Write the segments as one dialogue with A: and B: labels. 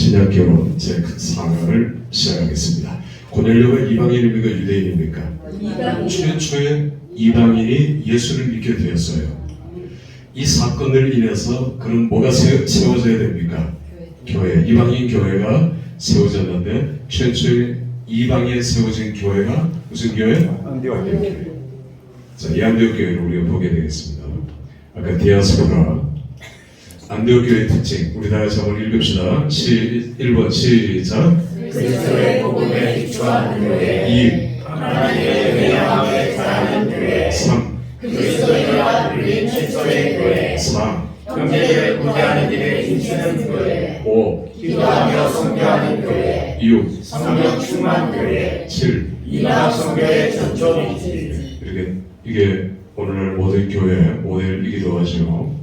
A: 신약교론 제4강을 시작하겠습니다. 고넬료가 이방인입니까 유대인입니까? 최초의 이방인이 예수를 믿게 되었어요. 이 사건을 인해서 그럼 뭐가 세워져야 됩니까? 교회, 이방인 교회가 세워졌는데 최초의 이방에 세워진 교회가 무슨 교회? 안디옥 교회. 자, 이 안디옥 교회를 우리가 보게 되겠습니다. 아까 디아스포라 안디옥 교회의 특징, 우리 다 같이 한번 읽읍시다. 1번 시작.
B: 그리스도의 복음에 기초한 교회.
A: 2.
B: 하나님의 회양함에 자라는 교회.
A: 3.
B: 그리스도인과 불린 최초의 교회.
A: 4.
B: 형제를 구제하는 일에 힘쓰는 교회.
A: 5.
B: 기도하며 선교하는 교회.
A: 6.
B: 성령 충만 교회.
A: 7.
B: 이방 선교의 전초이지.
A: 이렇게 이게 오늘날 모든 교회 모델이기도 하죠.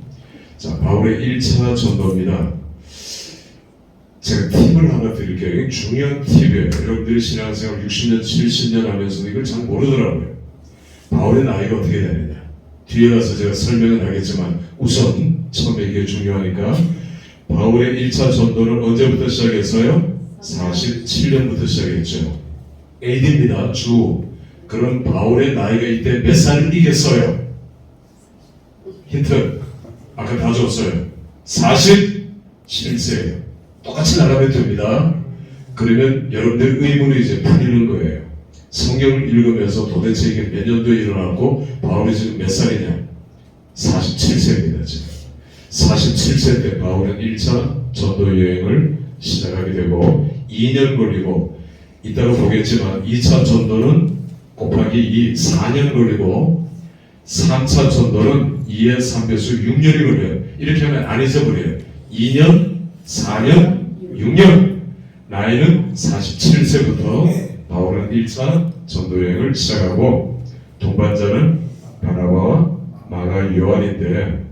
A: 자, 바울의 1차 전도입니다. 제가 팁을 하나 드릴게요. 이게 중요한 팁이에요. 여러분들이 신앙생활 60년, 70년 하면서도 이걸 잘 모르더라고요. 바울의 나이가 어떻게 되느냐. 뒤에 가서 제가 설명은 하겠지만 우선 처음에 이게 중요하니까 바울의 1차 전도는 언제부터 시작했어요? 47년부터 시작했죠. AD입니다. 주. 그럼 바울의 나이가 이때 몇 살이겠어요? 힌트. 아까 다 줬어요. 47세예요. 똑같이 나가면 됩니다. 그러면 여러분들 의문이 이제 풀리는 거예요. 성경을 읽으면서 도대체 이게 몇 년도에 일어났고 바울이 지금 몇 살이냐? 47세입니다. 지금. 47세 때 바울은 1차 전도 여행을 시작하게 되고 2년 걸리고 이따가 보겠지만 2차 전도는 곱하기 2, 4년 걸리고 3차 전도는 2의 3배수 6년이 걸려요. 이렇게 하면 안 잊어버려요. 2년, 4년, 6년. 나이는 47세부터 바울은 1차 전도여행을 시작하고 동반자는 바나바와 마가 요한인데,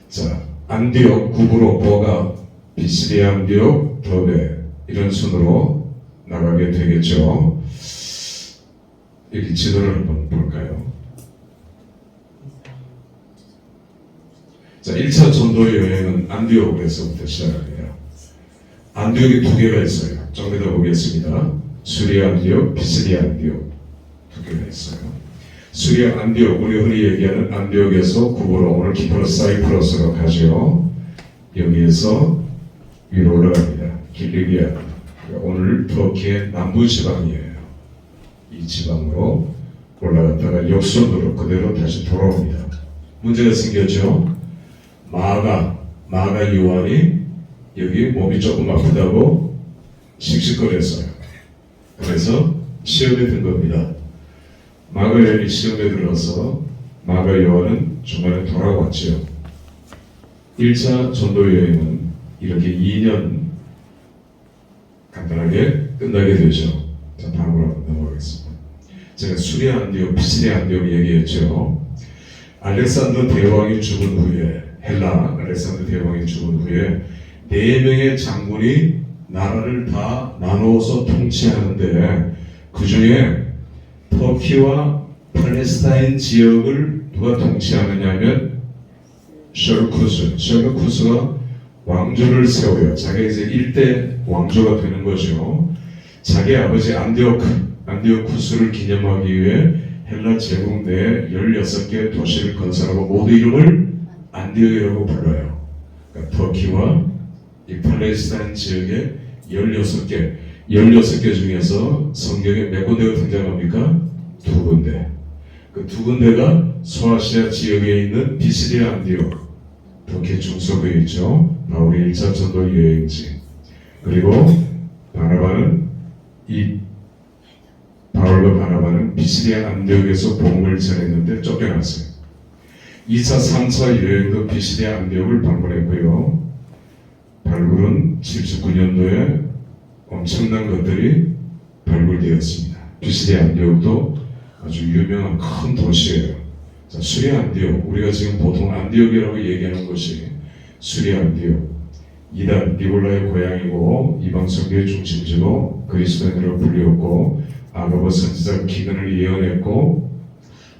A: 자, 안디옥, 구브로, 보가, 비시디아 안디옥, 더베 이런 순으로 나가게 되겠죠. 여기 지도를 한번 볼까요? 자, 1차 전도 여행은 안디옥에서부터 시작합니다. 안디옥이 두 개가 있어요. 좀 이따 보겠습니다. 수리아 안디옥, 비시디아 안디옥 두 개가 있어요. 수리아 안디옥, 우리 흔히 얘기하는 안디옥에서 구브로, 오늘 키프로스 사이프러스로 가죠. 여기에서 위로 올라갑니다. 길리기아, 오늘 터키의 남부 지방이에요. 이 지방으로 올라갔다가 역순으로 그대로 다시 돌아옵니다. 문제가 생겼죠. 마가 요한이 여기 몸이 조금 아프다고 씩씩거렸어요. 그래서 시험에 든 겁니다. 마가 요한이 시험에 들어서 마가 요한은 중간에 돌아왔죠. 1차 전도 여행은 이렇게 2년 간단하게 끝나게 되죠. 자, 다음으로 한번 넘어가겠습니다. 제가 수리아 안디옥, 비시디아 안디옥 얘기했죠. 알렉산더 대왕이 죽은 후에, 헬라 알렉산더 대왕이 죽은 후에 4명의 장군이 나라를 다 나누어서 통치하는데 그 중에 터키와 팔레스타인 지역을 누가 통치하느냐면 셜루쿠스가 왕조를 세워요. 자기가 이제 일대 왕조가 되는 거죠. 자기 아버지 안디오쿠스를 기념하기 위해 헬라 제국 내에 16개 도시를 건설하고 모두 이름을 안디옥이라고 불러요. 그러니까 터키와 이 팔레스타인 지역의 16개 중에서 성경에 몇 군데가 등장합니까? 2군데. 그 2군데가 소아시아 지역에 있는 비시디아 안디옥, 터키 중서부에 있죠. 바울의 1차 전도 여행지. 그리고 바울과 바나바는 비시디아 안디옥에서 복음을 전했는데 쫓겨났어요. 2차, 3차 여행도 비시디아 안디옥을 방문했고요. 발굴은 79년도에 엄청난 것들이 발굴되었습니다. 비시디아 안디옥도 아주 유명한 큰 도시예요. 자, 수리아 안디옥, 우리가 지금 보통 안디옥이라고 얘기하는 곳이 수리아 안디옥. 이단 니골라의 고향이고 이방 선교의 중심지로 그리스도인으로 불리웠고 아가보 선지자 기근을 예언했고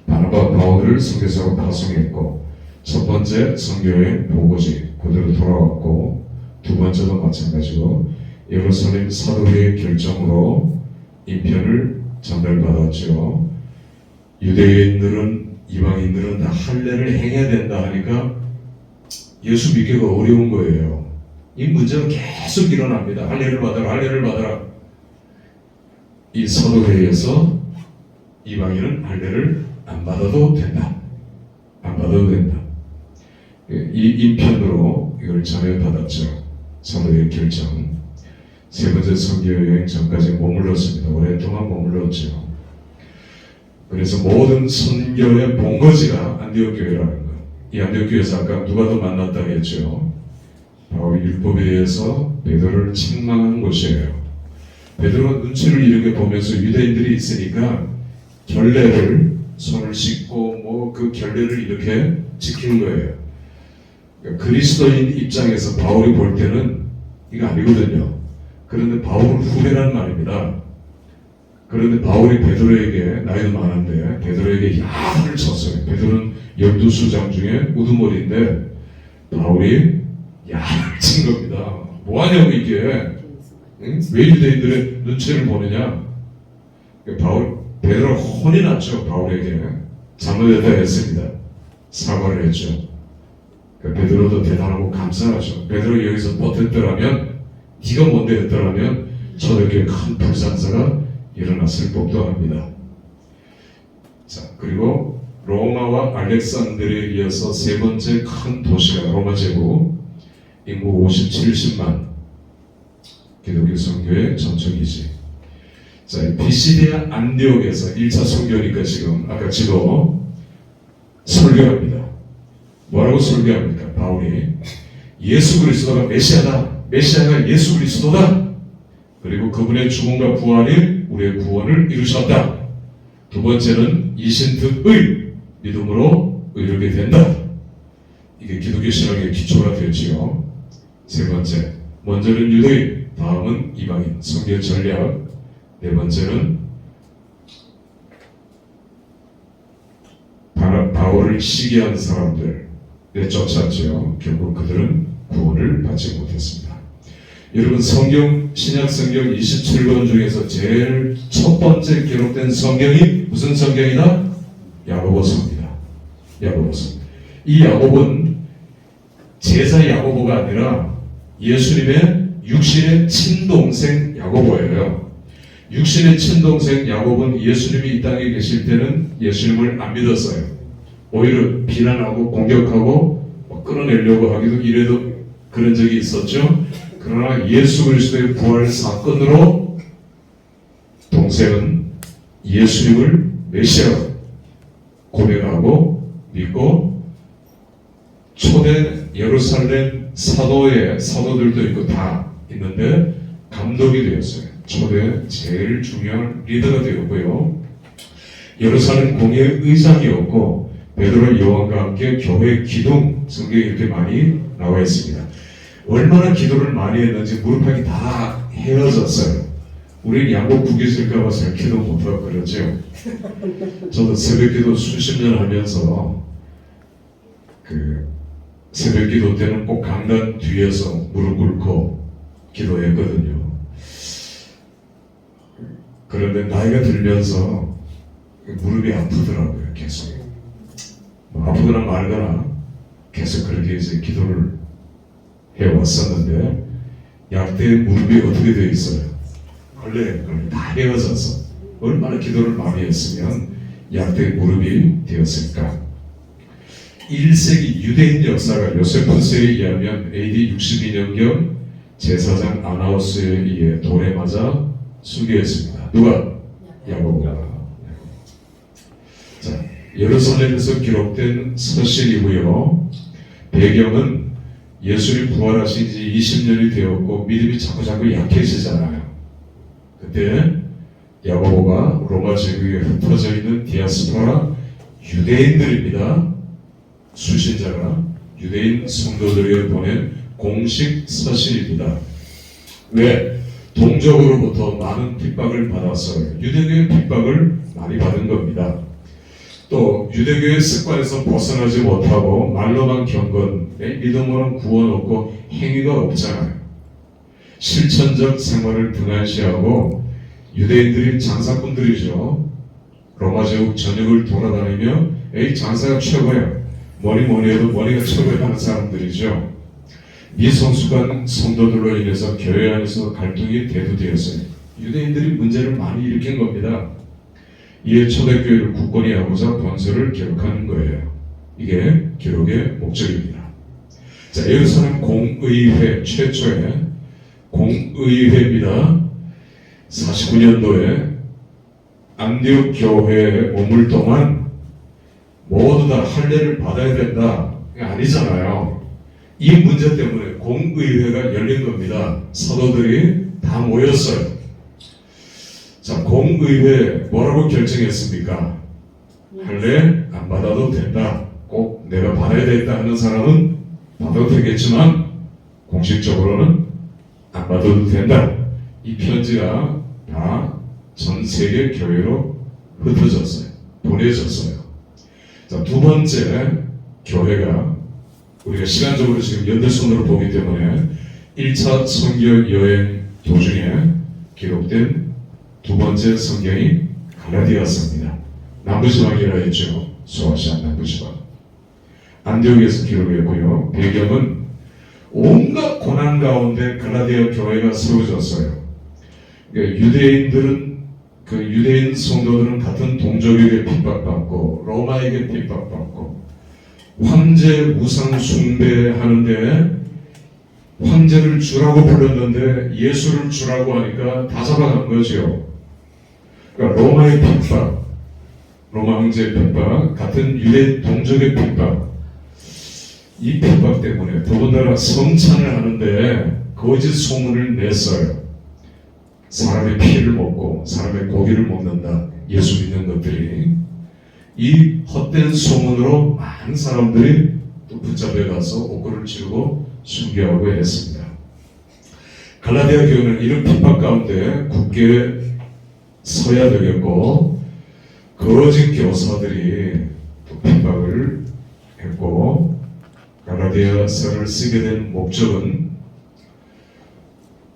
A: 바나바 바울을 선교사로 파송했고 첫 번째 선교의 보고지 그대로 돌아왔고 두 번째도 마찬가지고 예루살렘 사도회의 결정으로 인편을 전달받았죠. 유대인들은 이방인들은 다 할례를 행해야 된다 하니까 예수 믿기가 어려운 거예요. 이 문제는 계속 일어납니다. 할례를 받아라, 할례를 받아라. 이 사도회에서 이방인은 할례를 안 받아도 된다. 안 받아도 된다. 이 인편으로 이걸 전해받았죠. 사도의 결정. 세 번째 선교 여행 전까지 머물렀습니다. 오랫동안 머물렀죠. 그래서 모든 선교의 본거지가 안디옥 교회라는 거. 이 안디옥 교회에서 아까 누가 더 만났다 했죠. 바로 율법에 대해서 베드로를 책망하는 곳이에요. 베드로가 눈치를 이렇게 보면서 유대인들이 있으니까 결례를 손을 씻고 뭐 그 결례를 이렇게 지키는 거예요. 그러니까 그리스도인 입장에서 바울이 볼 때는 이거 아니거든요. 그런데 바울은 후배란 말입니다. 그런데 바울이 베드로에게 나이도 많은데 베드로에게 야단을 쳤어요. 베드로는 12수장 중에 우두머리인데 바울이 야단을 친 겁니다. 뭐하냐고 이게. 응? 왜 유대인들의 눈치를 보느냐. 베드로가 혼이 났죠. 바울에게 잘못했다 했습니다. 사과를 했죠. 베드로도 대단하고 감사하죠. 베드로 여기서 버텼더라면 네가 뭔데 했더라면 저에게 큰 불상사가 일어났을 법도 합니다. 자, 그리고 로마와 알렉산드리아에 이어서 세 번째 큰 도시가 로마 제국 인구 50-70만 기독교 선교의 전적이지. 자, 피시디아 안디옥에서 1차 선교니까 지금 아까 지도 설교합니다. 뭐라고 설교합니까? 바울이 예수 그리스도가 메시아다. 메시아가 예수 그리스도다. 그리고 그분의 죽음과 부활이 우리의 구원을 이루셨다. 두 번째는 이신특의 믿음으로 의롭게 된다. 이게 기독교 신앙의 기초가 되었지요. 세 번째, 먼저는 유대인, 다음은 이방인, 선교 전략. 네 번째는 바울을 시기한 사람들 내쫓았죠. 결국 그들은 구원을 받지 못했습니다. 여러분, 성경, 신약 성경 27권 중에서 제일 첫 번째 기록된 성경이 무슨 성경이다? 야고보서입니다. 야고보서. 이 야고보는 제자 야고보가 아니라 예수님의 육신의 친동생 야고보예요. 육신의 친동생 야고보는 예수님이 이 땅에 계실 때는 예수님을 안 믿었어요. 오히려 비난하고 공격하고 끌어내려고 하기도 이래도 그런 적이 있었죠. 그러나 예수 그리스도의 부활 사건으로 동생은 예수님을 메시아로 고백하고 믿고 초대 예루살렘 사도들도 있고 다 있는데 감독이 되었어요. 초대 제일 중요한 리더가 되었고요. 예루살렘 공회의 의장이었고 베드로 요한과 함께 교회 기둥 성경에 이렇게 많이 나와 있습니다. 얼마나 기도를 많이 했는지 무릎팍이 다 헤어졌어요. 우리는 양복 구겨질까봐 잘 기도 못하고 그러죠. 저도 새벽기도 수십 년 하면서 그 새벽기도 때는 꼭 강단 뒤에서 무릎 꿇고 기도했거든요. 그런데 나이가 들면서 무릎이 아프더라고요. 계속 아프거나 말거나 계속 그렇게 이제 기도를 해왔었는데 약대의 무릎이 어떻게 되어 있어요? 원래 다 헤어져서 얼마나 기도를 많이 했으면 약대의 무릎이 되었을까? 1세기 유대인 역사가 요세푸스에 의하면 AD 62년경 제사장 아나우스에 의해 돌에 맞아 순교했습니다. 누가? 야고보가. 자, 예루살렘에서 기록된 서신이고요. 배경은 예수님 부활하신 지 20년이 되었고 믿음이 자꾸 약해지잖아요. 그때 야고보가 로마 제국에 흩어져 있는 디아스포라 유대인들입니다. 수신자가 유대인 성도들에게 보낸 공식 서신입니다. 왜? 동족으로부터 많은 핍박을 받았어요. 유대교의 핍박을 많이 받은 겁니다. 또 유대교의 습관에서 벗어나지 못하고 말로만 경건, 믿음으로는 구원 없고 행위가 없잖아요. 실천적 생활을 등한시하고 유대인들이 장사꾼들이죠. 로마 제국 전역을 돌아다니며 장사가 최고예요. 뭐니 해도 머리가 최고야 하는 사람들이죠. 미성숙한 성도들로 인해서 교회 안에서 갈등이 대두되었어요. 유대인들이 문제를 많이 일으킨 겁니다. 이에 초대교회를 굳건히 하고자 본서를 기록하는 거예요. 이게 기록의 목적입니다. 자, 예루살렘 공의회 최초의 공의회입니다. 49년도에 안디옥 교회에 머물 동안 모두 다 할례를 받아야 된다. 이게 아니잖아요. 이 문제 때문에 공의회가 열린 겁니다. 사도들이 다 모였어요. 자, 공의회 뭐라고 결정했습니까? 할례 안 받아도 된다. 꼭 내가 받아야 되겠다 하는 사람은 받아도 되겠지만 공식적으로는 안 받아도 된다. 이 편지가 다 전 세계 교회로 흩어졌어요. 보내졌어요. 자, 두 번째 교회가 우리가 시간적으로 지금 연대선으로 보기 때문에 1차 선교 여행 도중에 기록된 두 번째 성경이 갈라디아서입니다. 남부지방이라 했죠. 소아시아 남부지방. 안디옥에서 기록했고요. 배경은 온갖 고난 가운데 갈라디아 교회가 세워졌어요. 그러니까 유대인 성도들은 같은 동족에게 핍박받고 로마에게 핍박받고 황제 우상 숭배하는데 황제를 주라고 불렀는데 예수를 주라고 하니까 다 잡아간 거죠. 그러니까 로마의 핍박, 로마 황제의 핍박, 같은 유대인 동족의 핍박, 이 핍박 때문에 더군다나 성찬을 하는데 거짓 소문을 냈어요. 사람의 피를 먹고 사람의 고기를 먹는다. 예수 믿는 것들이. 이 헛된 소문으로 많은 사람들이 또 붙잡혀 가서 옥고를 치르고 순교하고 했습니다. 갈라디아 교회는 이런 핍박 가운데 굳게 서야 되겠고, 거짓 교사들이 또 핍박을 했고, 갈라디아서를 쓰게 된 목적은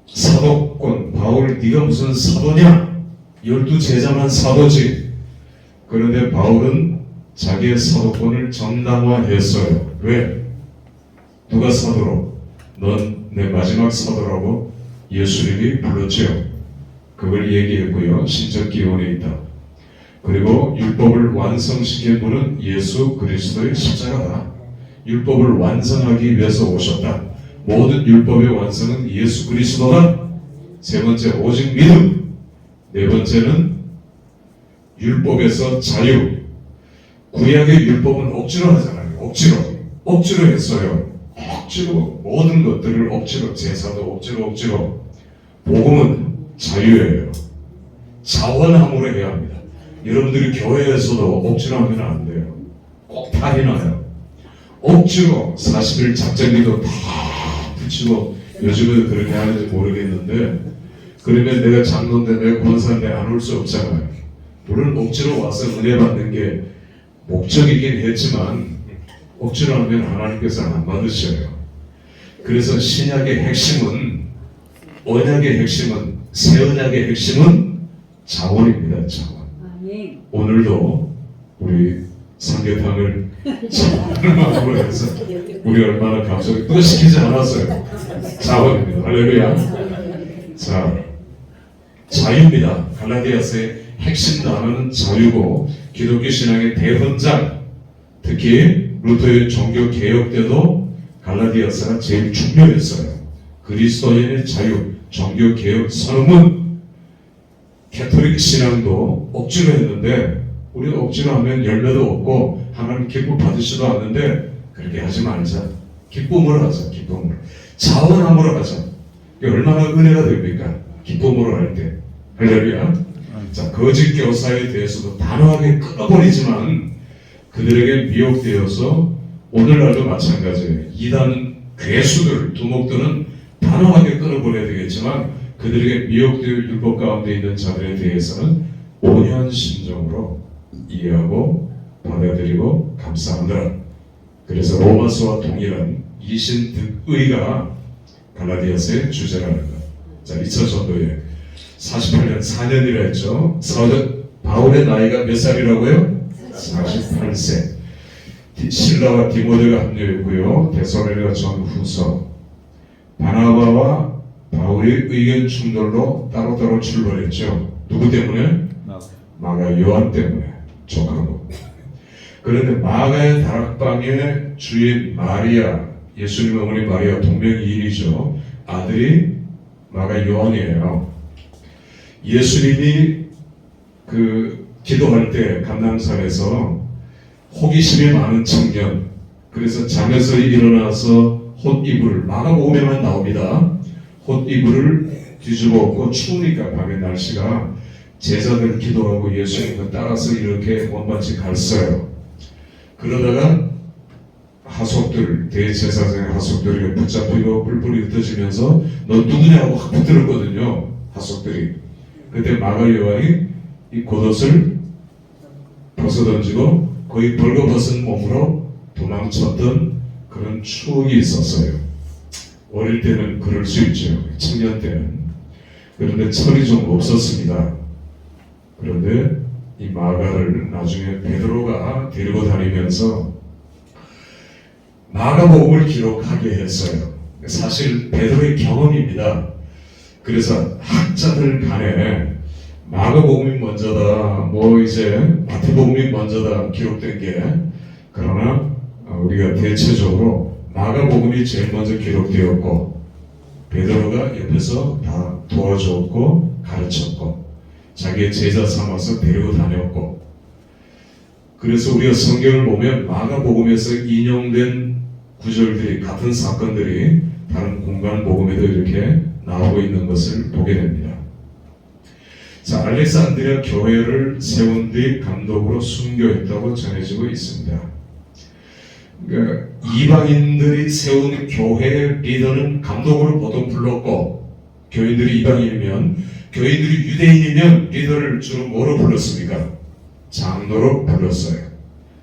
A: 사도권, 바울 네가 무슨 사도냐? 12제자만 사도지. 그런데 바울은 자기의 사도권을 정당화했어요. 왜? 누가 사도로? 넌 내 마지막 사도라고 예수님이 불렀죠. 그걸 얘기했고요. 신적 기원에 있다. 그리고 율법을 완성시킨 분은 예수 그리스도의 십자가다. 율법을 완성하기 위해서 오셨다. 모든 율법의 완성은 예수 그리스도다. 세 번째, 오직 믿음. 네 번째는 율법에서 자유. 구약의 율법은 억지로 하잖아요. 억지로 했어요. 억지로 모든 것들을 억지로, 제사도 억지로. 복음은 자유예요. 자원함으로 해야 합니다. 여러분들이 교회에서도 억지로 하면 안 돼요. 꼭 다 해놔요. 억지로 40일 작정기도 다 붙이고, 요즘은 그렇게 하는지 모르겠는데, 그러면 내가 장로인데 내가 권사인데 안 올 수 없잖아요. 물론 억지로 와서 은혜 받는 게 목적이긴 했지만 억지로 하면 하나님께서 안 받으셔요. 그래서 신약의 핵심은, 언약의 핵심은, 새 언약의 핵심은 자원입니다. 자원. 오늘도 우리 삼계탕을 자원으로 해서 우리 얼마나 감사하게 또 시키지 않았어요. 자원입니다. 할렐루야. 자, 자유입니다. 갈라디아서의 핵심 단어는 자유고, 기독교 신앙의 대헌장, 특히 루터의 종교 개혁 때도 갈라디아서가 제일 중요했어요. 그리스도인의 자유, 종교 개혁 선언문. 캐톨릭 신앙도 억지로 했는데, 우리가 억지로 하면 열매도 없고 하나님 기쁨 받으시도 않는데, 그렇게 하지 말자. 기쁨으로 하자. 기쁨으로. 자원함으로 하자. 이게 얼마나 은혜가 됩니까? 기쁨으로 할 때. 할렐루야. 자, 거짓 교사에 대해서도 단호하게 끊어버리지만 그들에게 미혹되어서 오늘날도 마찬가지예요. 이단 괴수들, 두목들은 단호하게 끊어버려야 되겠지만 그들에게 미혹되어 율법 가운데 있는 자들에 대해서는 온유한 심정으로 이해하고 받아들이고 감사하느라. 그래서 로마서와 동일한 이신득의가 갈라디아서의 주제라는 것. 자, 2차 전도에 48년 4년이라 했죠. 바울의 나이가 몇 살이라고요? 48세. 실라와 디모데가 합류했고요. 데살로니가 전후서. 바나바와 바울의 의견 충돌로 따로따로 출발했죠. 누구 때문에? 마가 요한 때문에. 조카고. 그런데 마가의 다락방에 주인 마리아, 예수님의 어머니 마리아 동명이인이죠. 아들이 마가 요한이에요. 예수님이 기도할 때 감람산에서 호기심이 많은 청년, 그래서 잠에서 일어나서 헛이불을, 마가복음에만 나옵니다. 헛이불을 뒤집어 엎고 추우니까 밤에 날씨가 제자들 기도하고 예수님을 따라서 이렇게 원반씩 갔어요. 그러다가 하속들, 대제사장의 하속들이 붙잡히고 뿔뿔이 흩어지면서 너 누구냐고 확 붙들었거든요. 하속들이. 그때 마가 요한이 이 겉옷을 벗어던지고 거의 벌거벗은 몸으로 도망쳤던 그런 추억이 있었어요. 어릴 때는 그럴 수 있죠. 청년 때는. 그런데 철이 좀 없었습니다. 그런데 이 마가를 나중에 베드로가 데리고 다니면서 마가복음을 기록하게 했어요. 사실 베드로의 경험입니다. 그래서 학자들 간에 마가복음이 먼저다, 이제 마태복음이 먼저다 기록된 게, 그러나 우리가 대체적으로 마가복음이 제일 먼저 기록되었고 베드로가 옆에서 다 도와줬고 가르쳤고 자기의 제자 삼아서 데리고 다녔고, 그래서 우리가 성경을 보면 마가복음에서 인용된 구절들이, 같은 사건들이 다른 공간 복음에도 이렇게 나오고 있는 것을 보게 됩니다. 자, 알렉산드리아 교회를 세운 뒤 감독으로 순교했다고 전해지고 있습니다. 그러니까 이방인들이 세운 교회의 리더는 감독으로 보통 불렀고, 교인들이 이방인이면, 교인들이 유대인이면 리더를 주로 뭐로 불렀습니까? 장로로 불렀어요.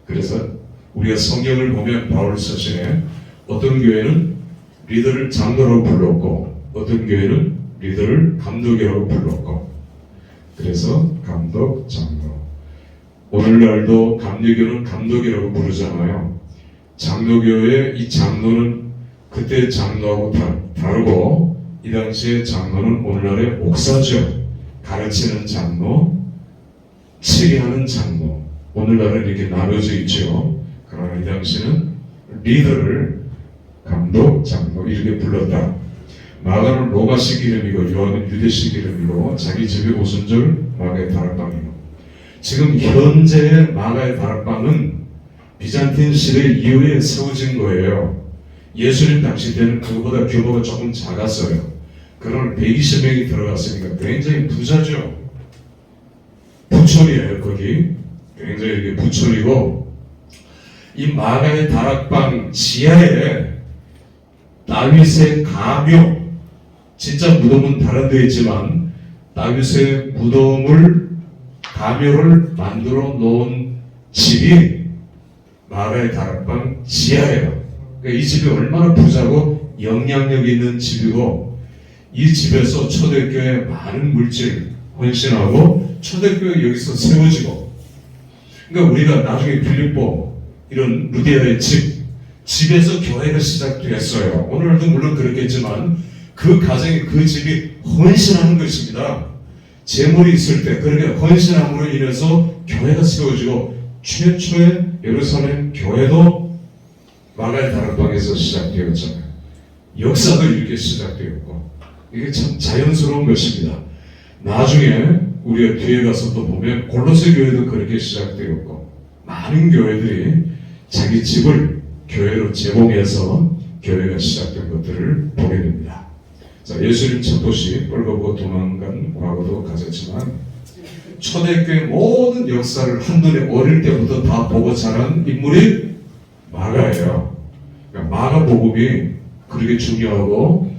A: 그래서 우리가 성경을 보면 바울 서신에 어떤 교회는 리더를 장로로 불렀고 어떤 교회는 리더를 감독이라고 불렀고, 그래서 감독, 장로. 오늘날도 감리교는 감독이라고 부르잖아요. 장로교의 이 장로는 그때 장로하고 다르고, 이 당시의 장로는 오늘날의 목사죠. 가르치는 장로, 치리하는 장로. 오늘날은 이렇게 나눠져 있죠. 그러나 이 당시는 리더를 감독, 장로 이렇게 불렀다. 마가는 로마식 이름이고 요한은 유대식 이름이고 자기 집이 오순절 마가의 다락방이고, 지금 현재의 마가의 다락방은 비잔틴 시대 이후에 세워진 거예요. 예수님 당시 때는 그거보다 규모가 조금 작았어요. 그러나 120명이 들어갔으니까 굉장히 부자죠. 부촌이에요. 거기 굉장히 이렇게 부촌이고, 이 마가의 다락방 지하에 다윗의 가묘, 진짜 무덤은 다른 데 있지만 다윗의 무덤을, 가묘를 만들어 놓은 집이 마가의 다락방 지하예요. 그러니까 이 집이 얼마나 부자고 영향력 있는 집이고, 이 집에서 초대교회 많은 물질 헌신하고 초대교회 여기서 세워지고, 그러니까 우리가 나중에 빌립보 이런 루디아의 집에서 교회가 시작됐어요. 오늘도 물론 그렇겠지만 그 가정이, 그 집이 헌신하는 것입니다. 재물이 있을 때 그렇게 헌신함으로 인해서 교회가 세워지고, 최초의 예루살렘 교회도 마가의 다락방에서 시작되었잖아요. 역사도 이렇게 시작되었고, 이게 참 자연스러운 것입니다. 나중에 우리가 뒤에 가서 또 보면 골로새 교회도 그렇게 시작되었고, 많은 교회들이 자기 집을 교회로 제공해서 교회가 시작된 것들을 보게 됩니다. 자, 예수님 첫 도시 뻘거보고 도망간 과거도 가졌지만 초대교회 모든 역사를 한눈에 어릴 때부터 다 보고 자란 인물이 마가예요. 그러니까 마가복음이 그렇게 중요하고,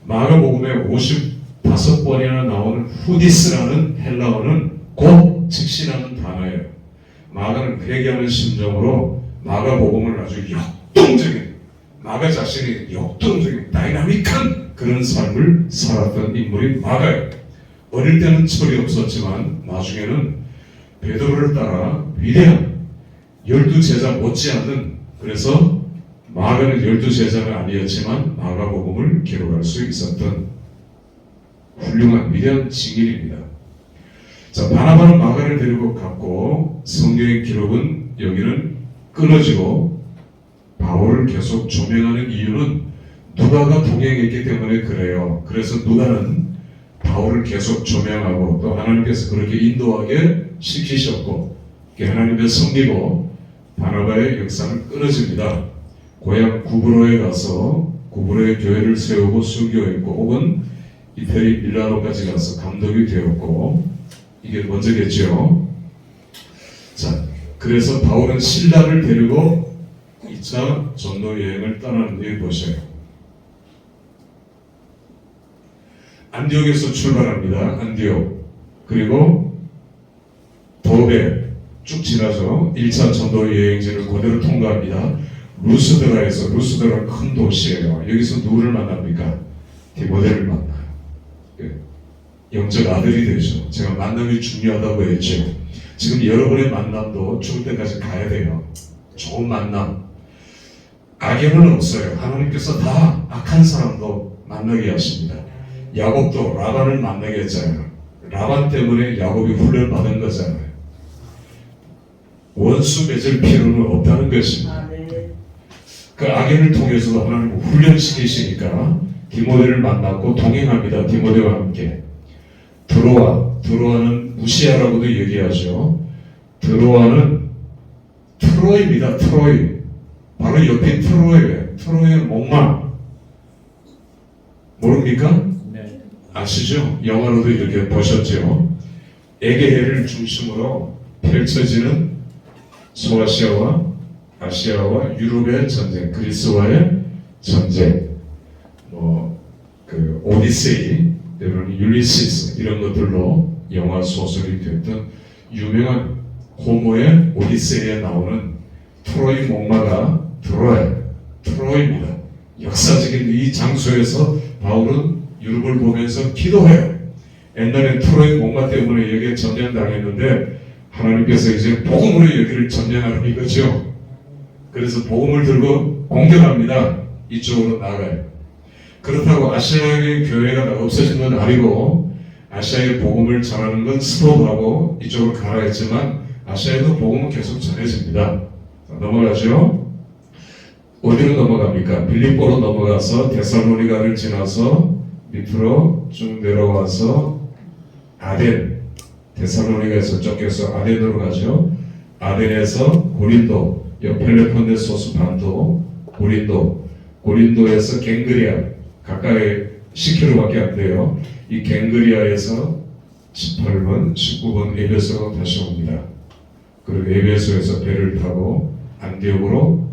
A: 마가복음에 55번이나 나오는 후디스라는 헬라어는 곧 즉시라는 단어예요. 마가는 회개하는 심정으로 마가복음을 아주 역동적인, 마가 자신이 역동적인 다이나믹한 그런 삶을 살았던 인물이 마가예요. 어릴 때는 철이 없었지만 나중에는 베드로를 따라 위대한 12제자 못지않는, 그래서 마가는 12제자가 아니었지만 마가복음을 기록할 수 있었던 훌륭한 위대한 증인입니다. 자, 바나바는 마가를 데리고 갔고 성경의 기록은 여기는 끊어지고 바울을 계속 조명하는 이유는 누가가 동행했기 때문에 그래요. 그래서 누가는 바울을 계속 조명하고 또 하나님께서 그렇게 인도하게 시키셨고 하나님을 섬기고 바나바의 역사는 끊어집니다. 고향 구브로에 가서 구브로의 교회를 세우고 순교했고 혹은 이태리 밀라노까지 가서 감독이 되었고 이게 먼저겠죠. 자, 그래서 바울은 실라를 데리고 2차 전도 여행을 떠나는데 보세요. 안디옥에서 출발합니다. 안디옥. 그리고 도베 쭉 지나서 1차 전도 여행지를 그대로 통과합니다. 루스드라에서, 루스드라 큰 도시예요. 여기서 누구를 만납니까? 디모데를 만나요. 영적 아들이 되죠. 제가 만남이 중요하다고 했죠. 지금 여러분의 만남도 죽을 때까지 가야 돼요. 좋은 만남. 악연은 없어요. 하나님께서 다 악한 사람도 만나게 하십니다. 야곱도 라반을 만나게 했잖아요. 라반 때문에 야곱이 훈련을 받은 거잖아요. 원수 맺을 필요는 없다는 것입니다. 그 악연을 통해서도 하나님 훈련시키시니까 디모데를 만났고 동행합니다. 디모데와 함께. 드로아는 무시아라고도 얘기하죠. 드로아는 트로이입니다. 트로이. 바로 옆에 트로이예요. 트로이의 목마. 모릅니까?
B: 네.
A: 아시죠? 영화로도 이렇게 보셨죠. 에게해를 중심으로 펼쳐지는 소아시아와 아시아와 유럽의 전쟁, 그리스와의 전쟁, 그 오디세이, 때로는 율리시스 이런 것들로 영화 소설이 됐던 유명한 호모의 오디세이에 나오는 트로이 목마가 트로이입니다. 역사적인 이 장소에서 바울은 유럽을 보면서 기도해요. 옛날에 트로이 목마 때문에 여기에 점령당했는데 하나님께서 이제 복음으로 여기를 점령하는 이거죠. 그래서 복음을 들고 공격합니다. 이쪽으로 나가요. 그렇다고 아시아의 교회가 없어진 건 아니고 아시아의 복음을 전하는 건 스톱하고 이쪽으로 가라 했지만 아시아에도 복음은 계속 전해집니다. 넘어가죠. 어디로 넘어갑니까? 빌립보로 넘어가서 데살로니가를 지나서 밑으로 쭉 내려와서 아덴, 데살로니가에서 쫓겨서 아덴으로 가죠. 아덴에서 고린도, 펠레폰네소스 반도, 고린도에서 갱그리아, 가까이 10km밖에 안 돼요. 이 갱그리아에서 18번, 19번 에베소로 다시 옵니다. 그리고 에베소에서 배를 타고 안디옥으로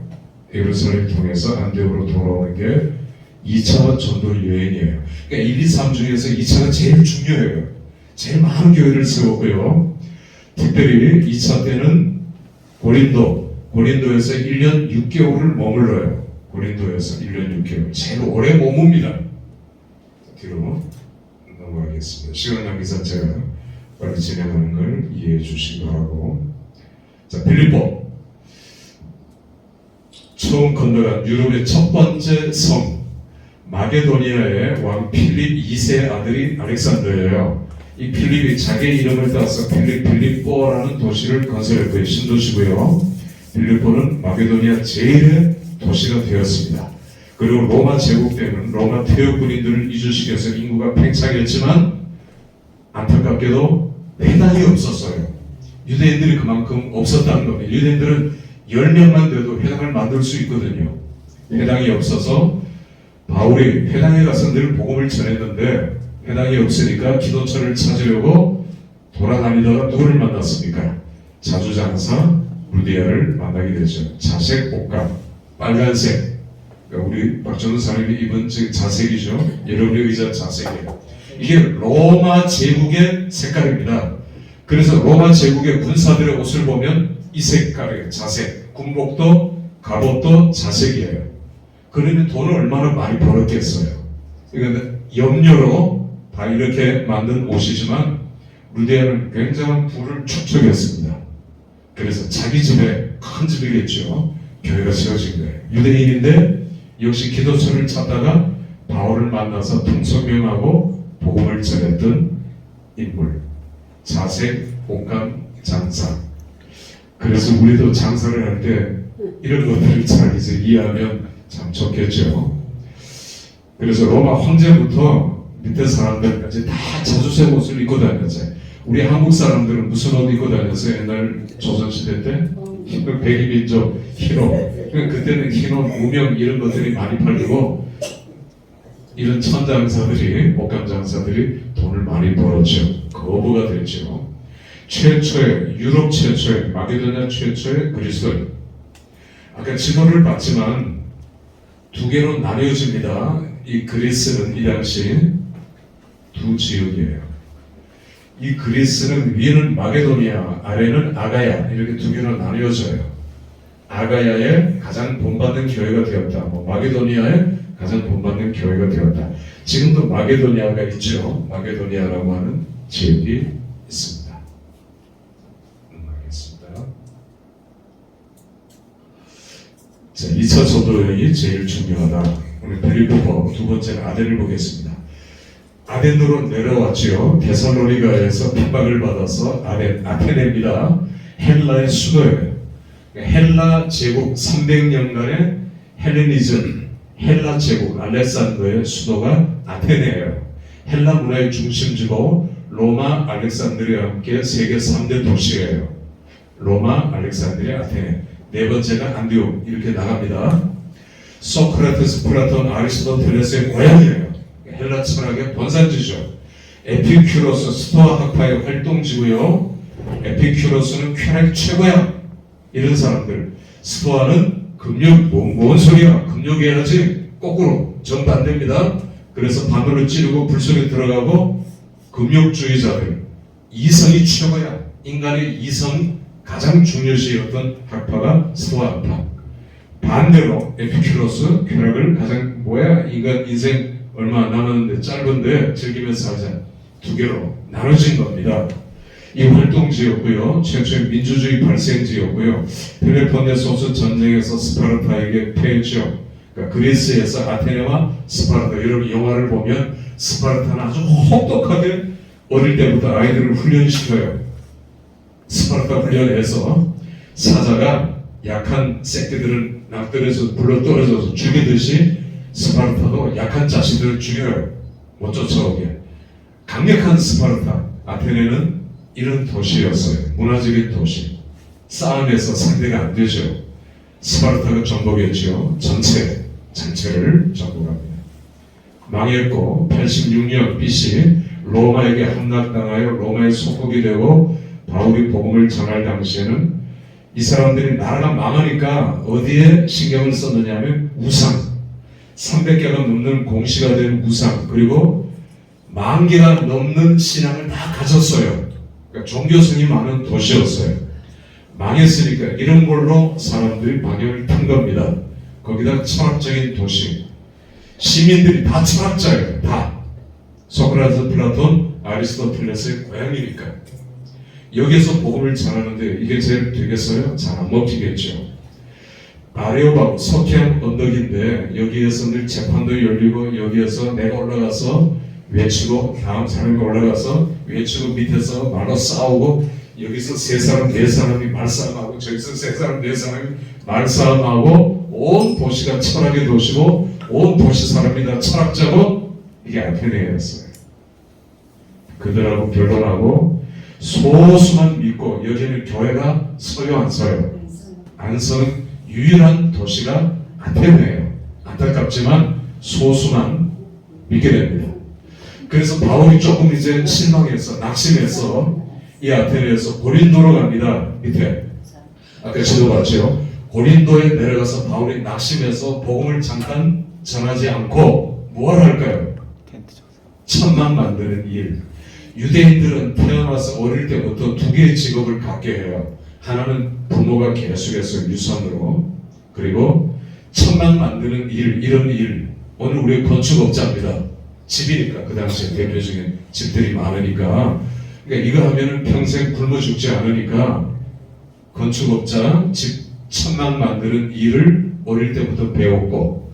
A: 예루살렘을 통해서 안디옥으로 돌아오는 게 2차 전도 여행이에요. 그러니까 1, 2, 3 중에서 2차가 제일 중요해요. 제일 많은 교회를 세웠고요. 특별히 2차 때는 고린도에서 1년 6개월을 머물러요. 고린도에서 1년 6개월. 제일 오래 머뭅니다. 뒤로 넘어가겠습니다. 시간 낭비상 제가 빨리 진행하는 걸 이해해 주시기 바라고. 자, 빌립보. 처음 건너간 유럽의 첫 번째 섬, 마게도니아의 왕 필립 2세 아들이 알렉산더예요. 이 필립이 자기 이름을 따서 필립보라는 도시를 건설했고요. 신도시고요. 필립보는 마게도니아 제1의 도시가 되었습니다. 그리고 로마 제국 때는 로마 태역 군인들을 이주시켜서 인구가 팽창했지만 안타깝게도 회당이 없었어요. 유대인들이 그만큼 없었다는 겁니다. 유대인들은 10명만 돼도 회당을 만들 수 있거든요. 회당이 없어서 바울이 회당에 가서 늘 복음을 전했는데 회당이 없으니까 기도처를 찾으려고 돌아다니다가 누구를 만났습니까? 자주장사 루디아를 만나게 되죠. 자색 옷감, 빨간색. 그러니까 우리 박정은 사람이 입은 자색이죠. 여러분의 의자 자색이에요. 이게 로마 제국의 색깔입니다. 그래서 로마 제국의 군사들의 옷을 보면 이색가래 자색, 군복도 갑옷도 자색이에요. 그러면 돈을 얼마나 많이 벌었겠어요. 그러니까 염료로 다 이렇게 만든 옷이지만 루디아는 굉장한 부를 축적했습니다. 그래서 자기 집에 큰 집이겠죠. 교회가 세워진 거예요. 유대인인데 역시 기도처를 찾다가 바울을 만나서 통성명하고 복음을 전했던 인물. 자색, 옷감, 장사. 그래서 우리도 장사를 할 때 이런 것들을 잘 이제 이해하면 참 좋겠죠. 그래서 로마 황제부터 밑에 사람들까지 다 자주색 옷을 입고 다녔어요. 우리 한국 사람들은 무슨 옷 입고 다녔어요? 옛날 조선시대 때? 백이민족 흰옷. 그때는 흰옷, 무명 이런 것들이 많이 팔리고 이런 천장사들이, 옷감장사들이 돈을 많이 벌었죠. 거부가 됐죠. 최초의 유럽 최초의 마게도냐 최초의 그리스도인. 아까 지도를 봤지만 두 개로 나뉘어집니다. 이 그리스는 이 당시 두 지역이에요. 이 그리스는 위는 마게도니아, 아래는 아가야 이렇게 두 개로 나뉘어져요. 아가야의 가장 본받는 교회가 되었다. 마게도니아의 가장 본받는 교회가 되었다. 지금도 마게도니아가 있죠. 마게도니아라고 하는 지역이 있습니다. 알겠습니다. 자, 2차 전도 여행이 제일 중요하다. 오늘 빌립보 두 번째는 아덴을 보겠습니다. 아덴으로 내려왔지요. 데살로니가에서 핍박을 받아서 아테네입니다. 헬라의 수도예요. 헬라 제국 300년간의 헬레니즘, 헬라 제국 알렉산더의 수도가 아테네예요. 헬라 문화의 중심지고 로마, 알렉산드리아와 함께 세계 3대 도시예요. 로마, 알렉산드리아, 아테네. 네 번째가 안디옥 이렇게 나갑니다. 소크라테스, 플라톤, 아리스토텔레스의 고향이에요. 헬라 철학의 본산지죠. 에피큐로스, 스토아 학파의 활동지고요. 에피큐로스는 쾌락 최고야. 이런 사람들. 스토아는 금욕, 뭔 소리야? 금욕해야지. 거꾸로 정반대입니다. 그래서 바늘을 찌르고 불속에 들어가고 금욕주의자들. 이성이 최고야. 인간의 이성 가장 중요시했던 학파가 스토아 학파. 반대로 에피큐로스 쾌락을 가장 뭐야? 인간 인생 얼마 안 남았는데 짧은데 즐기면서 살자. 두 개로 나눠진 겁니다. 이 활동지였고요. 최초의 민주주의 발생지였고요. 펠로폰네소스 전쟁에서 스파르타에게 패했죠. 그러니까 그리스에서 아테네와 스파르타. 여러분 영화를 보면 스파르타는 아주 혹독하게 어릴 때부터 아이들을 훈련시켜요. 스파르타 훈련에서 사자가 약한 새끼들을 낚들에서 불러 떨어져서 죽이듯이 스파르타도 약한 자신들을 죽여요. 못 쫓아오게. 강력한 스파르타. 아테네는 이런 도시였어요. 문화적인 도시. 싸움에서 상대가 안 되죠. 스파르타가 정복했죠. 전체를 정복합니다. 망했고 86년 BC 로마에게 함락당하여 로마의 속국이 되고 바울이 복음을 전할 당시에는 이 사람들이 나라가 망하니까 어디에 신경을 썼느냐면 우상. 300개가 넘는 공시가 된 우상, 그리고 10,000개가 넘는 신앙을 다 가졌어요. 그러니까 종교성이 많은 도시였어요. 망했으니까 이런 걸로 사람들이 방향을 튼 겁니다. 거기다 철학적인 도시. 시민들이 다 철학자예요. 다. 소크라테스, 플라톤, 아리스토텔레스의 고향이니까. 여기에서 복음을 전하는데 이게 제일 되겠어요? 잘 안 먹히겠죠. 아레오바고 석양 언덕인데 여기에서 늘 재판도 열리고 여기에서 내가 올라가서 외치고 다음 사람이 올라가서 외치고 밑에서 말로 싸우고 여기서 세 사람 네 사람이 말싸움하고 저기서 세 사람 네 사람이 말싸움하고 온 도시가 철학의 도시고 온 도시 사람이 다 철학자고 이게 아테네였어요. 그들하고 변론하고 소수만 믿고 여기는 교회가 서요 안 서요? 안 서는 유일한 도시가 아테네예요. 안타깝지만 소수만 믿게 됩니다. 그래서 바울이 조금 이제 실망해서 낙심해서 이 아테네에서 고린도로 갑니다. 밑에 아까 지도 봤죠. 고린도에 내려가서 바울이 낙심해서 복음을 잠깐 전하지 않고 뭘 할까요? 천막 만드는 일. 유대인들은 태어나서 어릴 때부터 두 개의 직업을 갖게 해요. 하나는 부모가 계속해서 유산으로, 그리고 천막 만드는 일, 이런 일. 오늘 우리 건축업자입니다. 집이니까, 그 당시에 대표적인 집들이 많으니까. 그러니까 이거 하면은 평생 굶어 죽지 않으니까 건축업자, 집 천막 만드는 일을 어릴 때부터 배웠고,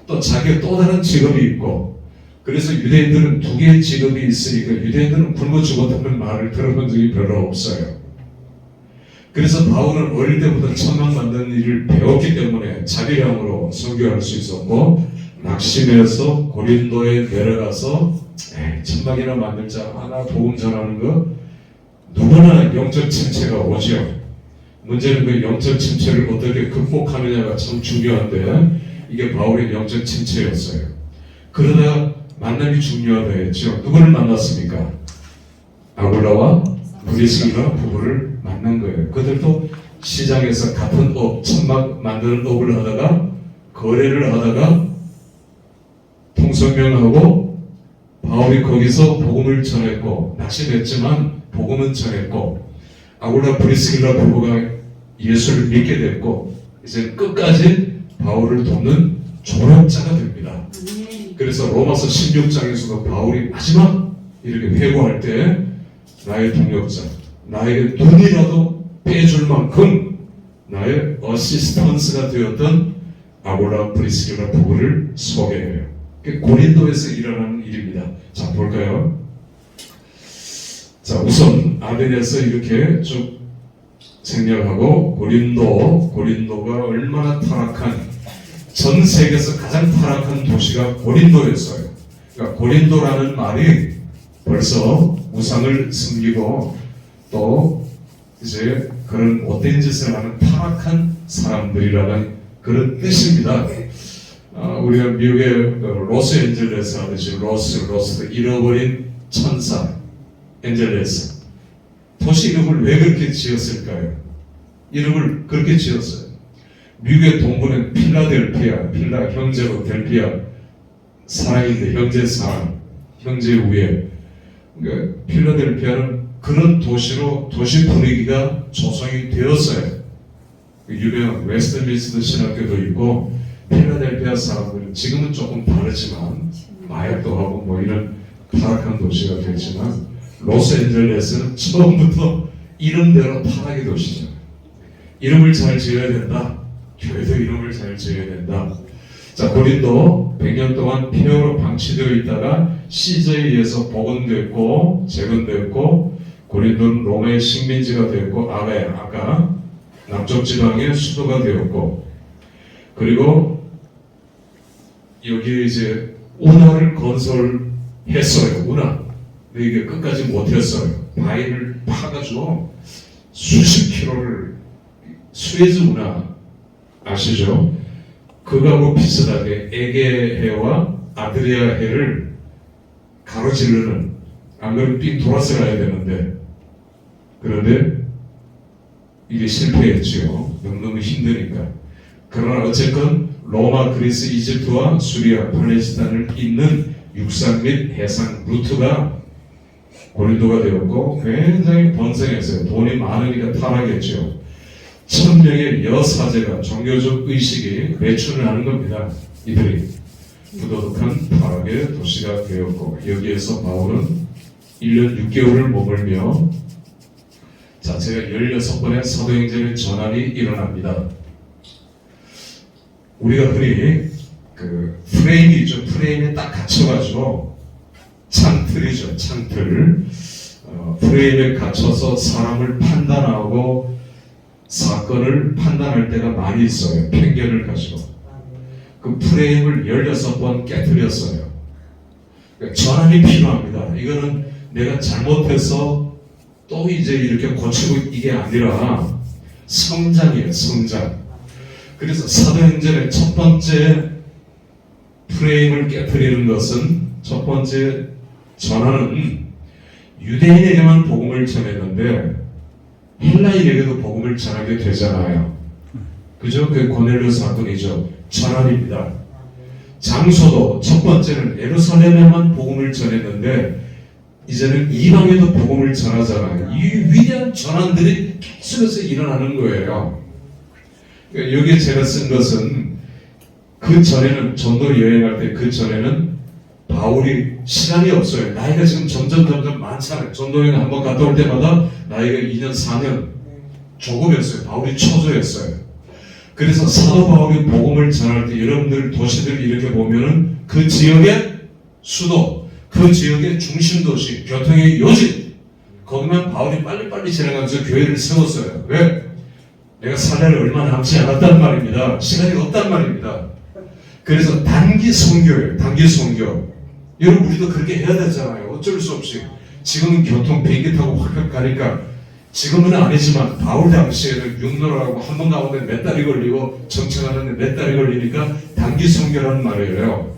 A: 또 자기의 또 다른 직업이 있고, 그래서 유대인들은 두 개의 직업이 있으니까 유대인들은 굶어 죽었다는 말을 들어본 적이 별로 없어요. 그래서 바울은 어릴 때부터 천막 만드는 일을 배웠기 때문에 자비량으로 선교할 수 있었고, 낙심해서 고린도에 내려가서 천막이나 만들자 하나 복음 전하는 거 누구나 영적 침체가 오죠. 문제는 그 영적 침체를 어떻게 극복하느냐가 참 중요한데, 이게 바울의 영적 침체였어요. 그러다가 만남이 중요하다 했죠. 누구를 만났습니까? 아굴라와 브리스길라 부부를 만난 거예요. 그들도 시장에서 같은 업, 천막 만드는 업을 하다가 거래를 하다가 통성명하고, 바울이 거기서 복음을 전했고, 낙심했지만 복음은 전했고, 아굴라 브리스길라 부부가 예수를 믿게 됐고, 이제 끝까지 바울을 돕는 조력자가 됩니다. 그래서 로마서 16장에서도 바울이 마지막 이렇게 회고할 때 나의 동력자, 나에게 눈이라도 빼줄 만큼 나의 어시스턴스가 되었던 아굴라 브리스길라 부부를 소개해요. 고린도에서 일어나는 일입니다. 자, 볼까요? 자, 우선 아덴에서 이렇게 쭉 생략하고, 고린도가 얼마나 타락한, 전 세계에서 가장 타락한 도시가 고린도였어요. 그러니까 고린도라는 말이 벌써 우상을 섬기고 또 이제 그런 못된 짓을 하는 타락한 사람들이라는 그런 뜻입니다. 우리가 미국의 로스앤젤레스 하듯이 로스 잃어버린 천사 엔젤레스, 도시 이름을 왜 그렇게 지었을까요? 이름을 그렇게 지었어요. 미국의 동부는 필라델피아, 필라 형제로 델피아, 사랑인데 형제 사랑, 형제 우애. 그러니까 필라델피아는 그런 도시로 도시 분위기가 조성이 되었어요. 유명한 웨스트민스터 신학교도 있고, 필라델피아 사람들은 지금은 조금 다르지만 마약도 하고 뭐 이런 타락한 도시가 됐지만, 로스앤젤레스는 처음부터 이름대로 타락의 도시죠. 이름을 잘 지어야 된다. 교회도 이름을 잘 지어야 된다. 자, 고린도 100년 동안 폐허로 방치되어 있다가 시저에 의해서 복원됐고 재건됐고, 고린도는 로마의 식민지가 되었고, 아가 남쪽 지방의 수도가 되었고, 그리고 여기 이제 운하를 건설했어요. 운하. 근데 이게 끝까지 못했어요. 바위를 파가지고 수십 킬로를, 수에즈 운하 아시죠? 그거하고 비슷하게 에게해와 아드리아해를 가로지르는, 안 그러면 삥 돌아서 가야 되는데, 그런데 이게 실패했죠. 너무 힘드니까. 그러나 어쨌건 로마, 그리스, 이집트와 수리아, 팔레스타인을 잇는 육상 및 해상 루트가 고린도가 되었고, 굉장히 번성했어요. 돈이 많으니까 타락했죠. 1000명의 여사제가, 종교적 의식이 배출을 하는 겁니다. 이들이 부도덕한 타락의 도시가 되었고, 여기에서 바울은 1년 6개월을 머물며, 자, 제가 16번의 사도행전의 전환이 일어납니다. 우리가 흔히 그 프레임이 있죠. 프레임에 딱 갇혀가지고, 창틀이죠. 창틀. 프레임에 갇혀서 사람을 판단하고 사건을 판단할 때가 많이 있어요. 편견을 가지고. 그 프레임을 16번 깨뜨렸어요. 그러니까 전환이 필요합니다. 이거는 내가 잘못해서 또 이제 이렇게 고치고 이게 아니라 성장이에요. 성장. 그래서 사도행전의 첫 번째 프레임을 깨뜨리는 것은, 첫 번째 전환은 유대인에게만 복음을 전했는데 헬라인에게도 복음을 전하게 되잖아요. 그죠? 그 고넬료 사건이죠. 전환입니다. 장소도 첫 번째는 예루살렘에만 복음을 전했는데 이제는 이방에도 복음을 전하잖아요. 이 위대한 전환들이 계속해서 일어나는 거예요. 그러니까 여기에 제가 쓴 것은 그 전에는 전도 여행할 때 그 전에는 바울이 시간이 없어요. 나이가 지금 점점 많잖아요. 전도 여행 한번 갔다 올 때마다 나이가 2년 4년 조금이었어요. 바울이 초조했어요. 그래서 사도 바울이 복음을 전할 때 여러분들 도시들 이렇게 보면은 그 지역의 수도, 그 지역의 중심 도시, 교통의 요지 거기만 바울이 빨리빨리 지나가면서 교회를 세웠어요. 왜? 내가 살 날이 얼마 남지 않았단 말입니다. 시간이 없단 말입니다. 그래서 단기 선교예요. 단기 선교. 여러분 우리도 그렇게 해야 되잖아요. 어쩔 수 없이. 지금은 교통 비행기 타고 확 가니까 지금은 아니지만 바울 당시에는 육로라고 한 번 가는데 몇 달이 걸리고 정착하는데 몇 달이 걸리니까 단기 선교라는 말이에요.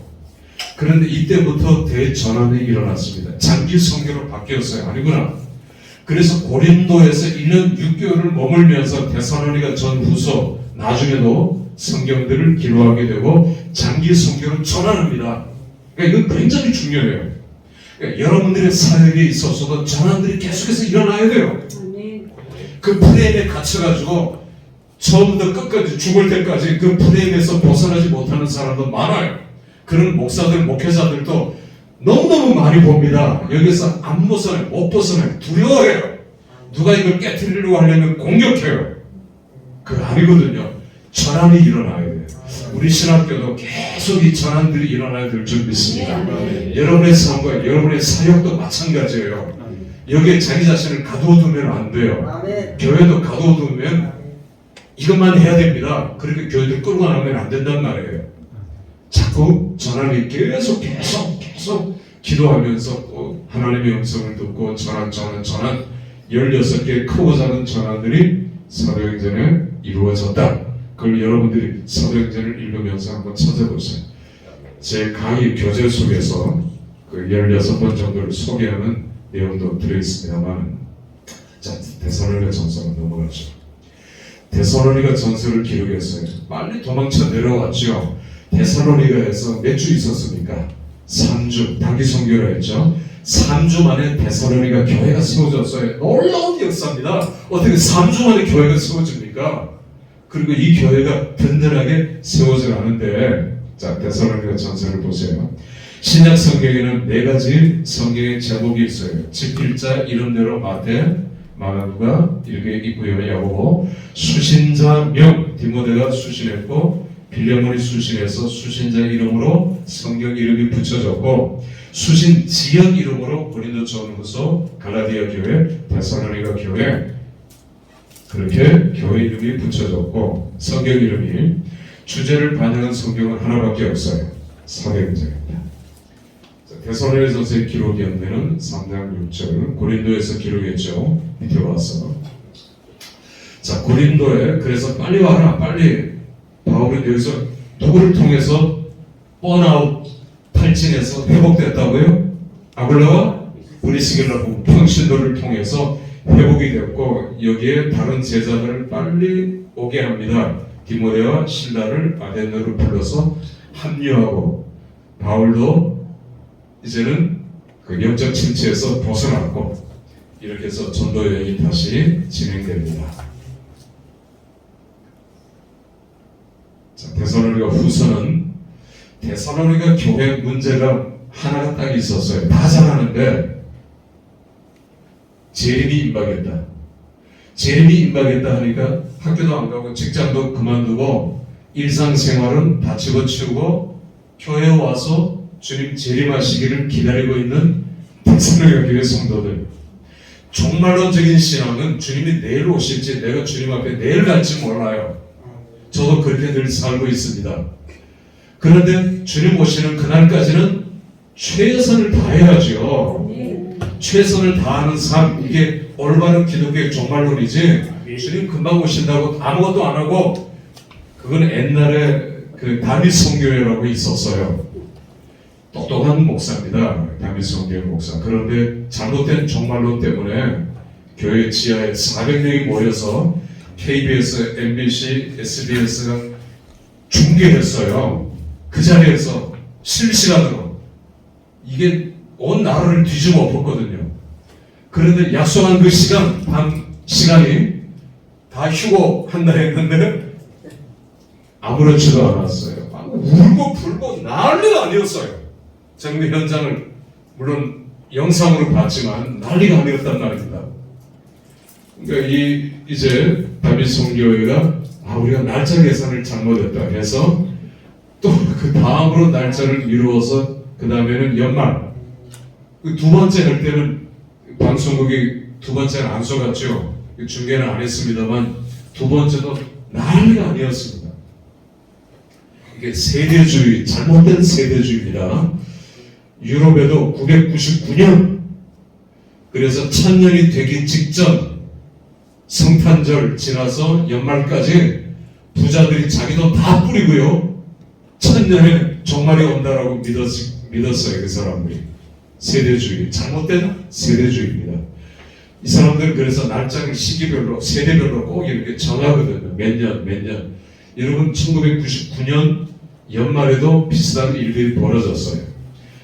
A: 그런데 이때부터 대전환이 일어났습니다. 장기 선교로 바뀌었어요. 아니구나. 그래서 고린도에서 1년 6개월을 머물면서 데살로니가 전후서 나중에도 성경들을 기록하게 되고 장기 선교로 전환합니다. 그러니까 이건 굉장히 중요해요. 그러니까 여러분들의 사역에 있어서도 전환들이 계속해서 일어나야 돼요. 그 프레임에 갇혀가지고 처음부터 끝까지 죽을 때까지 그 프레임에서 벗어나지 못하는 사람도 많아요. 그런 목사들, 목회자들도 너무너무 많이 봅니다. 여기서 안 벗어나요. 못 벗어나요. 두려워해요. 누가 이걸 깨트리려고 하려면 공격해요. 그거 아니거든요. 전환이 일어나야 돼요. 우리 신학교도 계속 이 전환들이 일어나야 될 줄 믿습니다. 여러분의 삶과 여러분의 사역도 마찬가지예요. 여기에 자기 자신을 가두어두면 안 돼요. 교회도 가두어두면 이것만 해야 됩니다. 그렇게 교회들 끌고 나가면 안 된단 말이에요. 자꾸 전환이 계속 기도하면서 또 하나님의 음성을 듣고 전환 16개의 크고 작은 전환들이 사도행전에 이루어졌다. 그걸 여러분들이 사도행전을 읽으면서 한번 찾아보세요. 제 강의 교재 속에서 그 16번 정도를 소개하는 내용도 들어있습니다만, 자, 데살로니가 전서로 넘어가죠. 데살로니가 전서를 기록했어요. 빨리 도망쳐 내려왔죠. 데살로니가에서 몇 주 있었습니까? 3주, 단기 선교를 했죠. 3주 만에 데살로니가 교회가 세워졌어요. 놀라운 역사입니다. 어떻게 3주 만에 교회가 세워집니까? 그리고 이 교회가 든든하게 세워져 가는데, 자, 데살로니가 전서를 보세요. 신약 성경에는 4가지 성경의 제목이 있어요. 집필자 이름대로 마태, 마가누가 이렇게 있고요. 야고보, 수신자 명, 디모데가 수신했고 빌레몬이 수신해서 수신자 이름으로 성경 이름이 붙여졌고, 수신 지역 이름으로 고린도 전후서, 갈라디아 교회, 데살로니가 교회, 그렇게 교회 이름이 붙여졌고, 성경 이름이 주제를 반영한 성경은 하나밖에 없어요. 사도행전입니다. 데살로니가전서의 기록이었는 3장 6절, 고린도에서 기록했죠. 밑에 와서, 자, 고린도에 그래서 빨리 와라, 빨리. 바울은 여기서 누구를 통해서 번아웃 탈진해서 회복됐다고요? 아굴라와 브리스길라 평신도를 통해서 회복이 됐고, 여기에 다른 제자들을 빨리 오게 합니다. 디모데와 실라를 아덴노로 불러서 합류하고, 바울도 이제는 그 영적 침체에서 벗어났고, 이렇게 해서 전도 여행이 다시 진행됩니다. 자, 데살로니가 후서는 데살로니가 교회 문제가 하나가 딱 있었어요. 다 잘하는데 재림이 임박했다. 재림이 임박했다 하니까 학교도 안 가고 직장도 그만두고 일상생활은 다 집어치우고 교회에 와서 주님 재림하시기를 기다리고 있는 데살로니가 교회 성도들. 종말론적인 신앙은 주님이 내일 오실지 내가 주님 앞에 내일 갈지 몰라요. 저도 그렇게 늘 살고 있습니다. 그런데 주님 오시는 그날까지는 최선을 다해야죠. 최선을 다하는 삶, 이게 올바른 기독교의 종말론이지, 주님 금방 오신다고 아무것도 안 하고, 그건 옛날에 그 다윗 선교회라고 있었어요. 똑똑한 목사입니다. 다윗 선교회 목사. 그런데 잘못된 종말론 때문에 교회 지하에 400명이 모여서 KBS, MBC, SBS가 중계했어요. 그 자리에서 실시간으로. 이게 온 나라를 뒤집어 엎었거든요. 그런데 약속한 그 시간, 밤 시간이 다 휴고한다 했는데 아무렇지도 않았어요. 울고 불고 난리가 아니었어요. 정비 현장을 물론 영상으로 봤지만 난리가 아니었단 말입니다. 그러니까 이제 다윗 성교회가 우리가 날짜 계산을 잘못했다 해서 또 그 다음으로 날짜를 미루어서 그 다음에는 연말 그 두 번째 할 때는 방송국이 두 번째는 안 쏘갔죠. 중계는 안 했습니다만 두 번째도 난리가 아니었습니다. 이게 세대주의, 잘못된 세대주의입니다. 유럽에도 999년, 그래서 1000년이 되기 직전 성탄절 지나서 연말까지 부자들이 자기 돈 다 뿌리고요, 1000년에 종말이 온다라고 믿었어요. 그 사람들이. 세대주의, 잘못된 세대주의입니다. 이 사람들 그래서 날짜를 시기별로, 세대별로 꼭 이렇게 정하거든요. 몇 년. 여러분 1999년 연말에도 비슷한 일들이 벌어졌어요.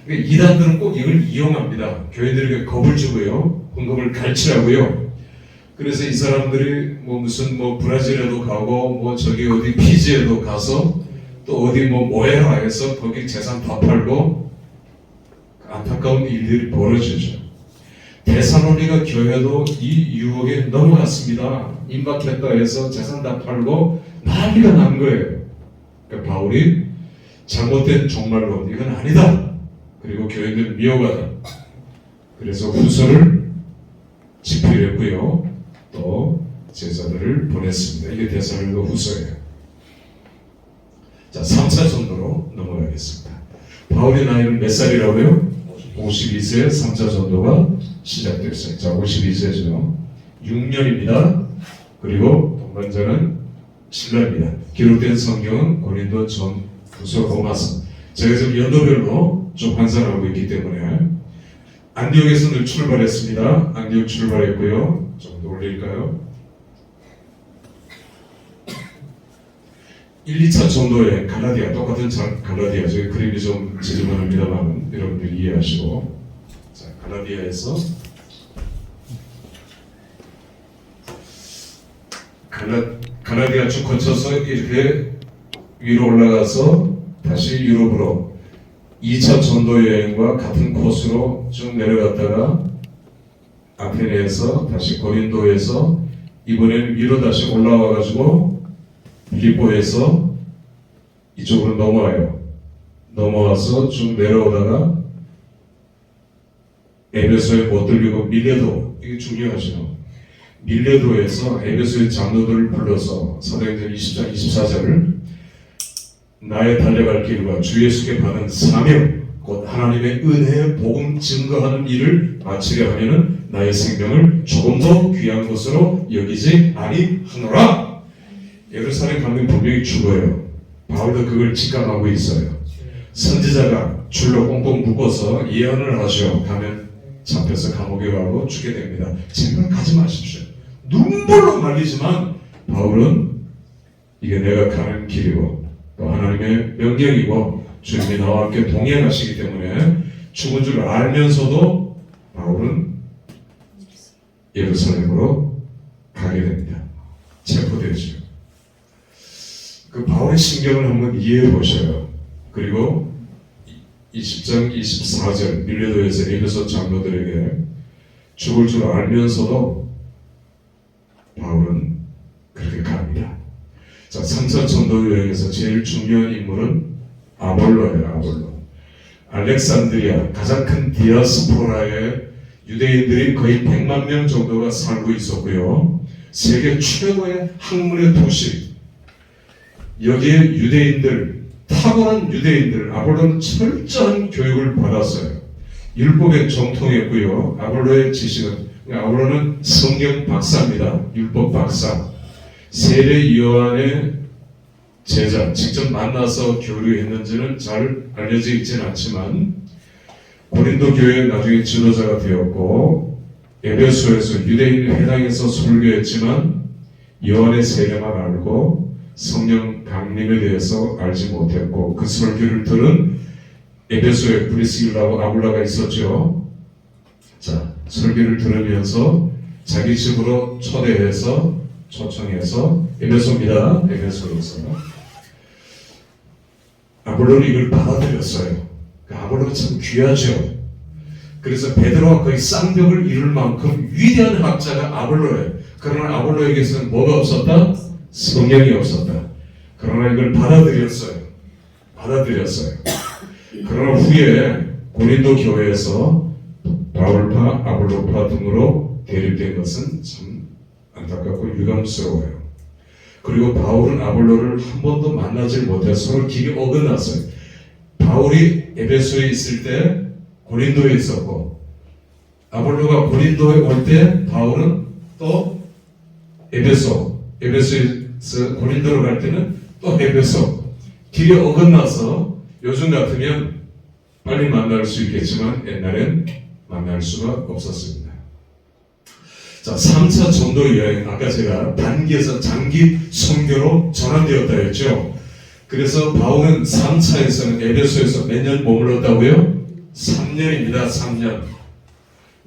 A: 그러니까 이단들은 꼭 이걸 이용합니다. 교회들에게 겁을 주고요, 헌금을 갈취하고요. 그래서 이 사람들이 무슨 브라질에도 가고 저기 어디 피지에도 가서 또 어디 모에라 해서 거기 재산 다 팔고 안타까운 일들이 벌어지죠. 데살로니가 교회도 이 유혹에 넘어갔습니다. 임박했다 해서 재산 다 팔고 난리가 난 거예요. 그러니까 바울이 잘못된 종말론, 이건 아니다. 그리고 교회는 미워가다. 그래서 후서를 집필했고요, 또 제자들을 보냈습니다. 이게 데살로니가 후서예요. 자, 3차 전도로 넘어가겠습니다. 바울의 나이는 몇 살이라고요? 52세 3차 전도가 시작됐어요. 자, 52세죠. 6년입니다. 그리고 동반자는 신라입니다. 기록된 성경은 고린도 전 후서 로마서. 제가 지금 연도별로 좀 환산하고 있기 때문에 안디옥에서 늘 출발했습니다. 안디옥 출발했고요. 좀 더 올릴까요? 1, 2차 전도에 갈라디아, 똑같은 갈라디아, 저희 그림이 좀 지저분합니다만 여러분들이 이해하시고, 자, 갈라디아에서 갈라디아 쭉 거쳐서 이렇게 위로 올라가서 다시 유럽으로 2차 전도 여행과 같은 코스로 쭉 내려갔다가 아테네에서 다시 고린도에서 이번에는 위로 다시 올라와가지고 빌립보에서 이쪽으로 넘어와요. 넘어와서 쭉 내려오다가 에베소에 못 들리고 밀레도, 이게 중요하죠. 밀레도에서 에베소의 장로들을 불러서 사도행전 20장 24절을 나의 달려갈 길과 주 예수께 받은 사명, 곧 하나님의 은혜의 복음 증거하는 일을 마치려 하면은 나의 생명을 조금 더 귀한 것으로 여기지 아니하노라. 예루살렘 가면 분명히 죽어요. 바울도 그걸 직감하고 있어요. 선지자가 줄로 꽁꽁 묶어서 예언을 하셔. 가면 잡혀서 감옥에 가고 죽게 됩니다. 생각하지 마십시오. 눈물로 말리지만 바울은 이게 내가 가는 길이고 또 하나님의 명령이고 주님이 나와 함께 동행하시기 때문에 죽은 줄 알면서도 바울은 예루살렘으로 가게 됩니다. 체포되죠. 그 바울의 심경을 한번 이해해 보셔요. 그리고 20장 24절 밀레도에서 에베소 장로들에게 죽을 줄 알면서도 바울은 그렇게 갑니다. 자, 3차 전도 여행에서 제일 중요한 인물은 아볼로예요. 아볼로. 알렉산드리아, 가장 큰 디아스포라에 유대인들이 거의 100만 명 정도가 살고 있었고요. 세계 최고의 학문의 도시. 여기에 유대인들, 탁월한 유대인들, 아볼로는 철저한 교육을 받았어요. 율법에 정통했고요. 아볼로의 지식은, 아볼로는 성경 박사입니다. 율법 박사. 세례 요한의 제자, 직접 만나서 교류했는지는 잘 알려져 있지는 않지만 고린도 교회의 나중에 지도자가 되었고, 에베소에서 유대인 회당에서 설교했지만 요한의 세례만 알고 성령 강림에 대해서 알지 못했고, 그 설교를 들은 에베소에 브리스길라하고 아굴라가 있었죠. 자, 설교를 들으면서 자기 집으로 초대해서 초청해서 에베소입니다. 에베소로서 아볼로는 이걸 받아들였어요. 아볼로가 참 귀하죠. 그래서 베드로와 거의 쌍벽을 이룰 만큼 위대한 학자가 아볼로예요. 그러나 아볼로에게서는 뭐가 없었다? 성령이 없었다. 그러나 이걸 받아들였어요. 그러나 후에 고린도 교회에서 바울파, 아볼로파 등으로 대립된 것은 참 안타깝고 유감스러워요. 그리고 바울은 아볼로를 한 번도 만나지 못해서 서로 길이 어긋났어요. 바울이 에베소에 있을 때 고린도에 있었고, 아볼로가 고린도에 올 때 바울은 또 에베소에서 고린도로 갈 때는 또 에베소. 길이 어긋나서 요즘 같으면 빨리 만날 수 있겠지만 옛날엔 만날 수가 없었습니다. 자, 3차 전도 여행, 아까 제가 단기에서 장기 선교로 전환되었다 했죠. 그래서 바울은 3차에서는 에베소에서 몇 년 머물렀다고요? 3년입니다. 3년.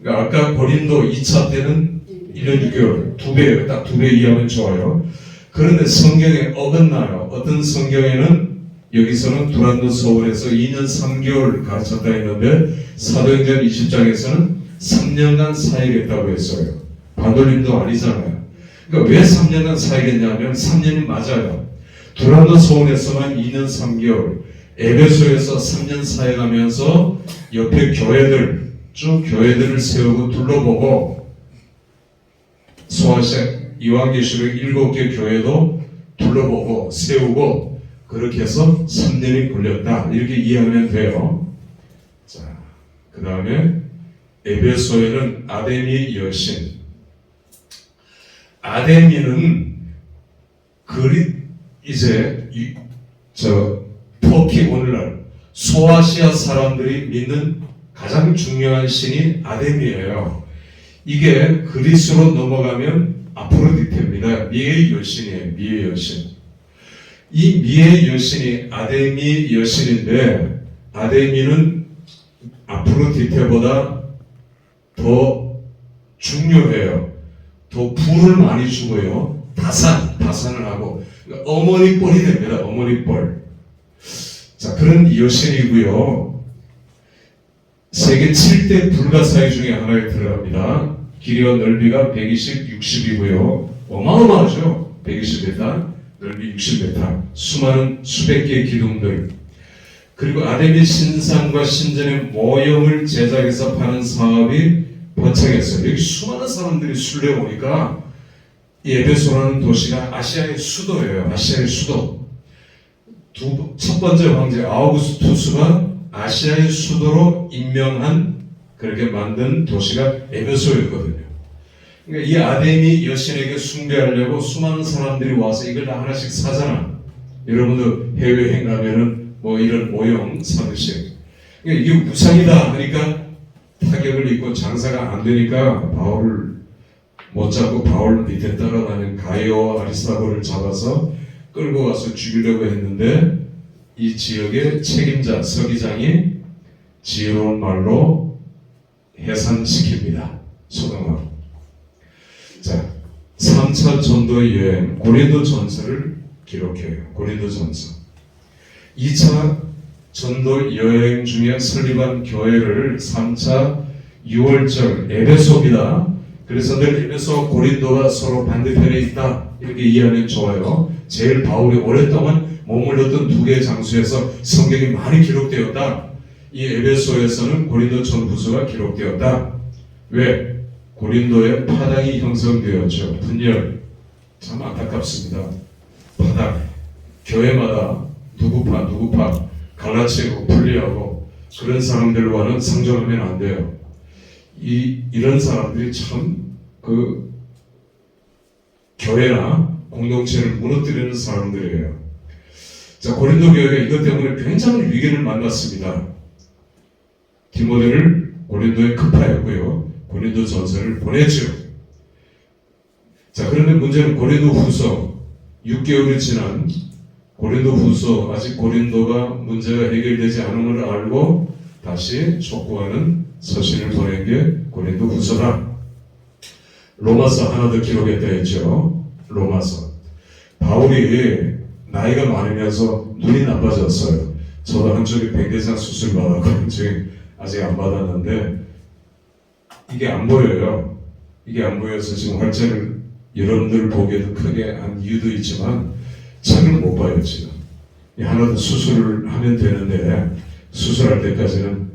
A: 그러니까 아까 고린도 2차 때는 1년 6개월, 2배예요. 딱 2배 이하면 좋아요. 그런데 성경에 어긋나요. 어떤 성경에는 여기서는 두란노 서울에서 2년 3개월 가르쳤다 했는데 사도행전 20장에서는 3년간 사역했다고 했어요. 반돌림도 아니잖아요. 그러니까 왜 3년간 사역했냐면 3년이 맞아요. 두란노 서울에서만 2년 3개월, 에베소에서 3년 사역하면서 옆에 교회들, 쭉 교회들을 세우고 둘러보고 소아시아 이왕계시록 7개 교회도 둘러보고 세우고 그렇게 해서 3년이 걸렸다. 이렇게 이해하면 돼요. 자, 그 다음에 에베소에는 아데미 여신. 아데미는 이제 터키 오늘날 소아시아 사람들이 믿는 가장 중요한 신이 아데미예요. 이게 그리스로 넘어가면 아프로디테입니다. 미의 여신이에요. 미의 여신. 이 미의 여신이 아데미 여신인데 아데미는 아프로디테보다 더 중요해요. 더 부를 많이 주고요. 다산을 하고 그러니까 어머니 뻘이 됩니다. 어머니 뻘. 자, 그런 여신이고요. 세계 7대 불가사의 중에 하나에 들어갑니다. 길이와 넓이가 120, 60이고요. 어마어마하죠. 120m, 넓이 60m. 수많은 수백 개의 기둥들. 그리고 아데미 신상과 신전의 모형을 제작해서 파는 사업이 번창했어요. 여기 수많은 사람들이 순례오니까 이 에베소라는 도시가 아시아의 수도예요. 아시아의 수도. 첫 번째 황제 아우구스투스가 아시아의 수도로 임명한 그렇게 만든 도시가 에베소였거든요. 그러니까 이 아데미 여신에게 숭배하려고 수많은 사람들이 와서 이걸 다 하나씩 사잖아. 여러분도 해외여행 가면은 뭐 이런 모형 사듯이. 그러니까 이게 우상이다 하니까 타격을 입고 장사가 안 되니까 바울을 못 잡고 바울 밑에 따라다니는 가이오와 아리스타고를 잡아서 끌고 가서 죽이려고 했는데 이 지역의 책임자 서기장이 지혜로운 말로 해산시킵니다. 소동하고. 자, 3차 전도의 여행 고린도 전서를 기록해요. 고린도 전서. 2차 전도 여행 중에 설립한 교회를 3차 6월절 에베소입니다. 그래서 늘 에베소 고린도가 서로 반대편에 있다 이렇게 이해하면 좋아요. 제일 바울이 오랫동안 머물렀던 두 개의 장소에서 성경이 많이 기록되었다. 이 에베소에서는 고린도 전후서가 기록되었다. 왜? 고린도에 파당이 형성되었죠. 분열. 참 안타깝습니다. 파당. 교회마다 누구파 갈라치고 분리하고 그런 사람들과는 상종하면 안 돼요. 이런 사람들이 참 그 교회나 공동체를 무너뜨리는 사람들이에요. 자, 고린도 교회가 이것 때문에 굉장히 위기를 만났습니다. 디모데를 고린도에 급파했고요. 고린도 전서를 보냈죠. 자, 그런데 문제는 고린도 후서 6개월이 지난 고린도후서 아직 고린도가 문제가 해결되지 않은 걸 알고 다시 촉구하는 서신을 보낸 게 고린도후서다. 로마서 하나 더 기록했다 했죠. 로마서. 바울이 나이가 많으면서 눈이 나빠졌어요. 저도 한쪽에 백내장 수술 받았고 한쪽에 아직 안 받았는데 이게 안 보여요. 이게 안 보여서 지금 활자를 여러분들 보기에도 크게 한 이유도 있지만 책을 못 봐요 지금. 하나 더 수술을 하면 되는데 수술할 때까지는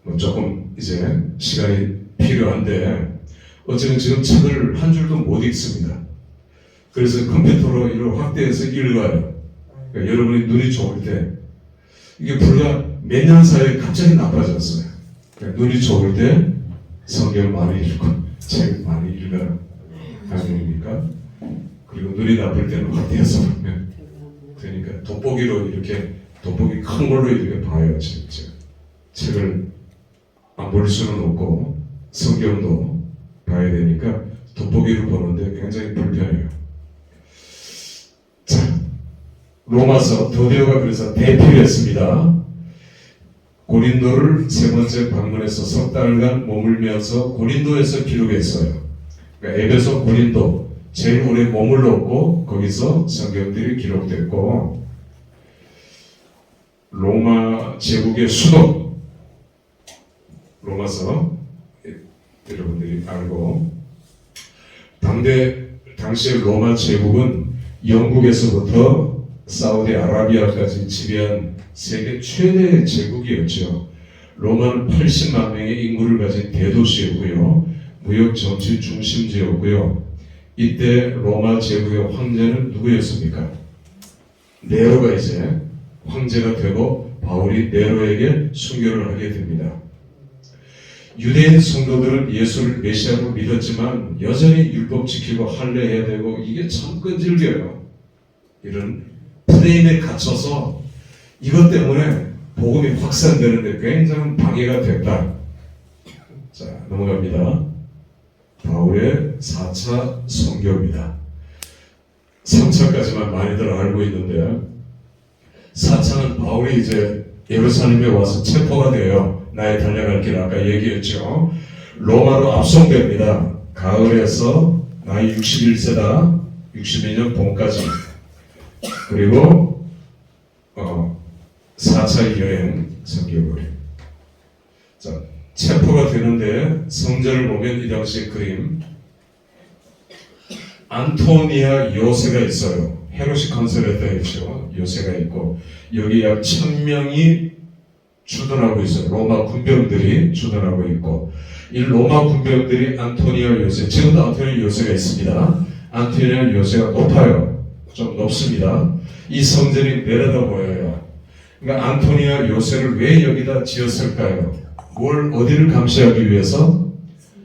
A: 뭐 조금 이제 시간이 필요한데 어쨌든 지금 책을 한 줄도 못 읽습니다. 그래서 컴퓨터로 이걸 확대해서 읽어요. 그러니까 여러분이 눈이 좋을 때 이게 불과 몇 년 사이에 갑자기 나빠졌어요. 그러니까 눈이 좋을 때 성경 많이 읽고 책 많이 읽어라. 아닙니까? 그리고 눈이 나쁠 때는 확대해서 보면 그러니까 돋보기로 이렇게 돋보기 큰 걸로 이렇게 봐요. 책을 안 볼 수는 없고 성경도 봐야 되니까 돋보기로 보는데 굉장히 불편해요. 자, 로마서 드디어가 그래서 대피했습니다. 고린도를 세 번째 방문해서 석 달간 머물면서 고린도에서 기록했어요. 그러니까 에베소, 고린도 제일 오래 머물렀고 거기서 성경들이 기록됐고 로마 제국의 수도 로마서 여러분들이 알고 당시의 로마 제국은 영국에서부터 사우디아라비아까지 지배한 세계 최대 제국이었죠. 로마는 80만 명의 인구를 가진 대도시였고요. 무역 정치 중심지였고요. 이때 로마 제국의 황제는 누구였습니까? 네로가 이제 황제가 되고 바울이 네로에게 순교를 하게 됩니다. 유대인 성도들은 예수를 메시아로 믿었지만 여전히 율법 지키고 할례해야 되고 이게 참 끈질겨요. 이런 프레임에 갇혀서 이것 때문에 복음이 확산되는데 굉장히 방해가 됐다. 자, 넘어갑니다. 바울의 4차 선교입니다. 3차까지만 많이들 알고 있는데 4차는 바울이 이제 예루살렘에 와서 체포가 돼요. 나의 달려갈 길 아까 얘기했죠. 로마로 압송됩니다. 가을에서 나이 61세다. 62년 봄까지. 그리고 4차 여행 선교거리. 자, 체포가 되는데 성전을 보면 이 당시 그림 안토니아 요새가 있어요. 헤롯이 건설했다 했죠. 요새가 있고 여기 약 1000명이 주둔하고 있어요. 로마 군병들이 주둔하고 있고 이 로마 군병들이 안토니아 요새 지금도 안토니아 요새가 있습니다. 안토니아 요새가 높아요. 좀 높습니다. 이 성전이 내려다 보여요. 그러니까 안토니아 요새를 왜 여기다 지었을까요? 뭘 어디를 감시하기 위해서?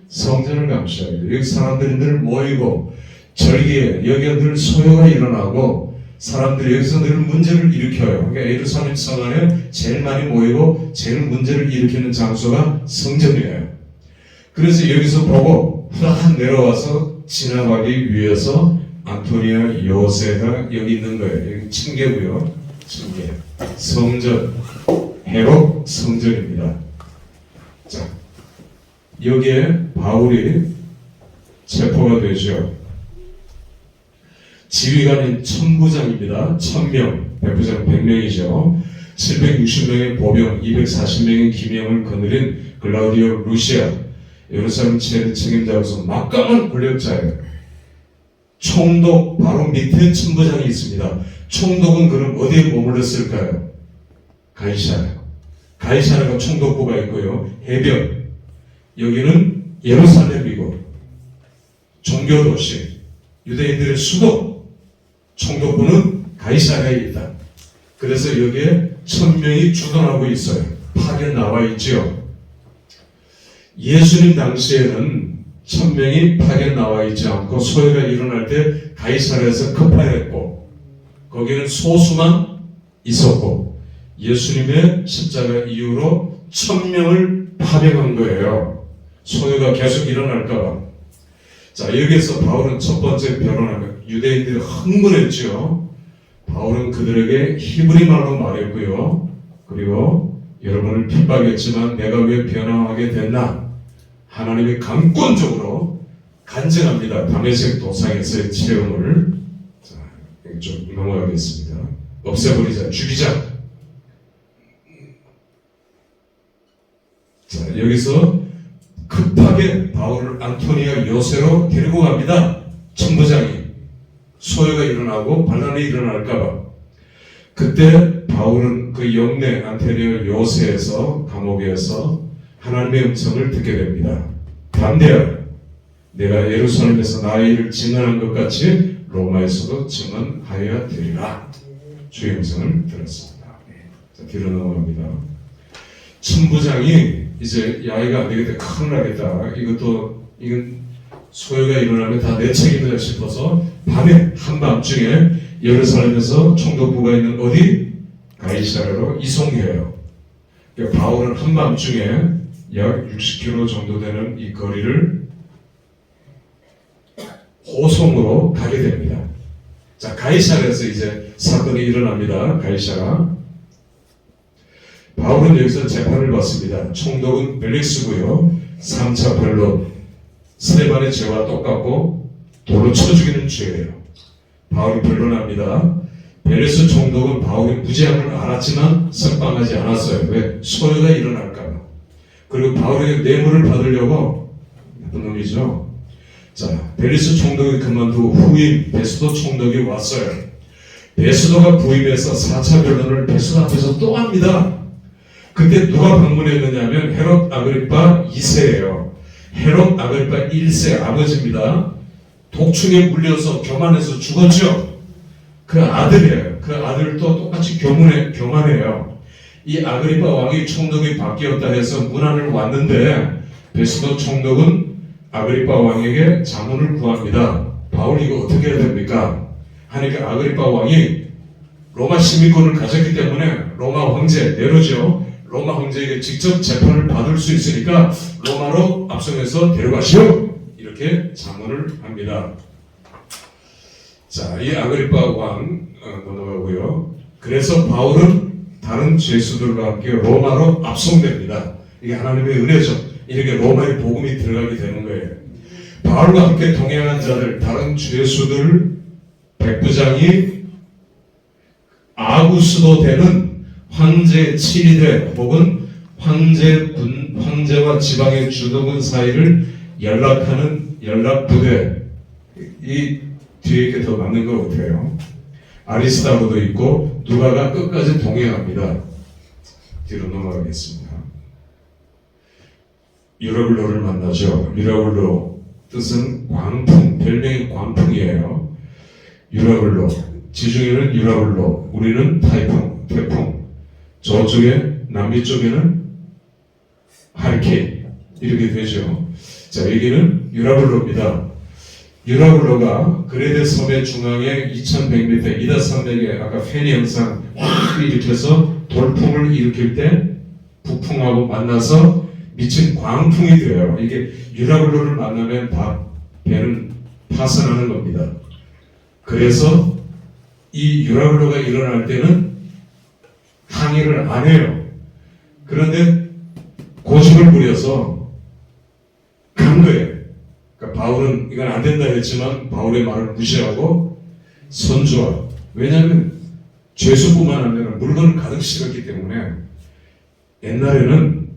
A: 성전을 감시하기 위해서. 여기 사람들이 늘 모이고 절기에 여기가 늘 소요가 일어나고 사람들이 여기서 늘 문제를 일으켜요. 그러니까 예루살렘 성 안에 제일 많이 모이고 제일 문제를 일으키는 장소가 성전이에요. 그래서 여기서 보고 후다닥 내려와서 지나가기 위해서 안토니아 요새가 여기 있는 거예요. 여기 층계고요. 층계. 성전. 헤롯 성전입니다. 자, 여기에 바울이 체포가 되죠. 지휘관인 천부장입니다. 1000명, 백부장 100명이죠. 760명의 보병, 240명의 기명을 거느린 글라우디오 루시아, 예루살렘 책임자로서 막강한 권력자예요. 총독 바로 밑에 천부장이 있습니다. 총독은 그럼 어디에 머물렀을까요? 가이사랴. 가이사랴가 총독부가 있고요. 해변, 여기는 예루살렘이고 종교도시, 유대인들의 수도, 총독부는 가이사랴에 있다. 그래서 여기에 1000명이 주둔하고 있어요. 파견 나와 있죠. 예수님 당시에는 1000명이 파견 나와 있지 않고 소요가 일어날 때 가이사랴에서 급파했고 거기는 소수만 있었고 예수님의 십자가 이후로 1000명을 파병한 거예요. 소요가 계속 일어날까봐. 자, 여기에서 바울은 첫 번째 변론하면 유대인들이 흥분했죠. 바울은 그들에게 히브리 말로 말했고요. 그리고 여러분을 핍박했지만 내가 왜 변화하게 됐나? 하나님이 강권적으로 간증합니다. 다메섹 도상에서의 체험을. 자, 좀 넘어가겠습니다. 없애버리자, 죽이자. 자, 여기서 급하게 바울을 안토니아 요새로 데리고 갑니다. 천부장이. 소요가 일어나고 반란이 일어날까봐. 그때 바울은 그 영내 안토니아 요새에서 감옥에서 하나님의 음성을 듣게 됩니다. 반대하라. 내가 예루살렘에서 나의 일을 증언한 것 같이 로마에서도 증언하여야 되리라. 주의 음성을 들었습니다. 자, 뒤로 넘어갑니다. 천부장이 이제 야이가 안 되겠다, 큰일 나겠다. 이건 소요가 일어나면 다 내 책임이다 싶어서 밤에 한밤중에 예루살렘에서 총독부가 있는 어디? 가이사랴로 이송해요. 그러니까 바울은 한밤중에 약 60km 정도 되는 이 거리를 호송으로 가게 됩니다. 자, 가이사랴에서 이제 사건이 일어납니다. 가이사랴. 바울은 여기서 재판을 받습니다. 총독은 벨릭스고요. 3차 변론, 스데반의 죄와 똑같고 돌로 쳐 죽이는 죄예요. 바울이 변론합니다. 벨릭스 총독은 바울이 무죄함을 알았지만 석방하지 않았어요. 왜? 소요가 일어날까봐. 그리고 바울에게 뇌물을 받으려고, 나쁜 놈이죠. 자, 벨릭스 총독이 그만두고 후임 베스도 총독이 왔어요. 베스도가 부임해서 4차 변론을 베스도 앞에서 또 합니다. 그때 누가 방문했느냐면 헤롯 아그리파 2세예요. 헤롯 아그리파 1세 아버지입니다. 독충에 물려서 교만해서 죽었죠. 그 아들이에요. 그 아들도 똑같이 교만해요. 이 아그리파 왕이 총독이 바뀌었다 해서 문안을 왔는데 베스도 총독은 아그리파 왕에게 자문을 구합니다. 바울 이거 어떻게 해야 됩니까? 하니까 아그리파 왕이 로마 시민권을 가졌기 때문에 로마 황제 네로죠. 로마 황제에게 직접 재판을 받을 수 있으니까 로마로 압송해서 데려가시오. 이렇게 자문을 합니다. 자, 이 아그리파 왕 넘어가고요. 그래서 바울은 다른 죄수들과 함께 로마로 압송됩니다. 이게 하나님의 은혜죠. 이렇게 로마의 복음이 들어가게 되는 거예요. 바울과 함께 동행한 자들, 다른 죄수들, 백부장이 아구스도 되는 황제 7일에 혹은 황제와 지방의 주도군 사이를 연락하는 연락부대, 이 뒤에 이렇게 더 맞는 것 같아요. 아리스타고도 있고 누가가 끝까지 동행합니다. 뒤로 넘어가겠습니다. 유라굴로를 만나죠. 유라굴로 뜻은 광풍, 별명이 광풍이에요. 유라굴로, 지중해는 유라굴로, 우리는 태풍. 저쪽에 남미 쪽에는 하리케인 이렇게 되죠. 자, 여기는 유라굴로입니다. 유라굴로가 그레데 섬의 중앙에 2100m 이다 산맥에 아까 페니 영상 확 일으켜서 돌풍을 일으킬 때 북풍하고 만나서 미친 광풍이 돼요. 이게 유라굴로를 만나면 다 배는 파산하는 겁니다. 그래서 이 유라굴로가 일어날 때는 항의를 안 해요. 그런데 고집을 부려서 간 거예요. 그러니까 바울은 이건 안 된다 했지만 바울의 말을 무시하고 선주와, 왜냐하면 죄수뿐만 아니라 물건을 가득 실었기 때문에 옛날에는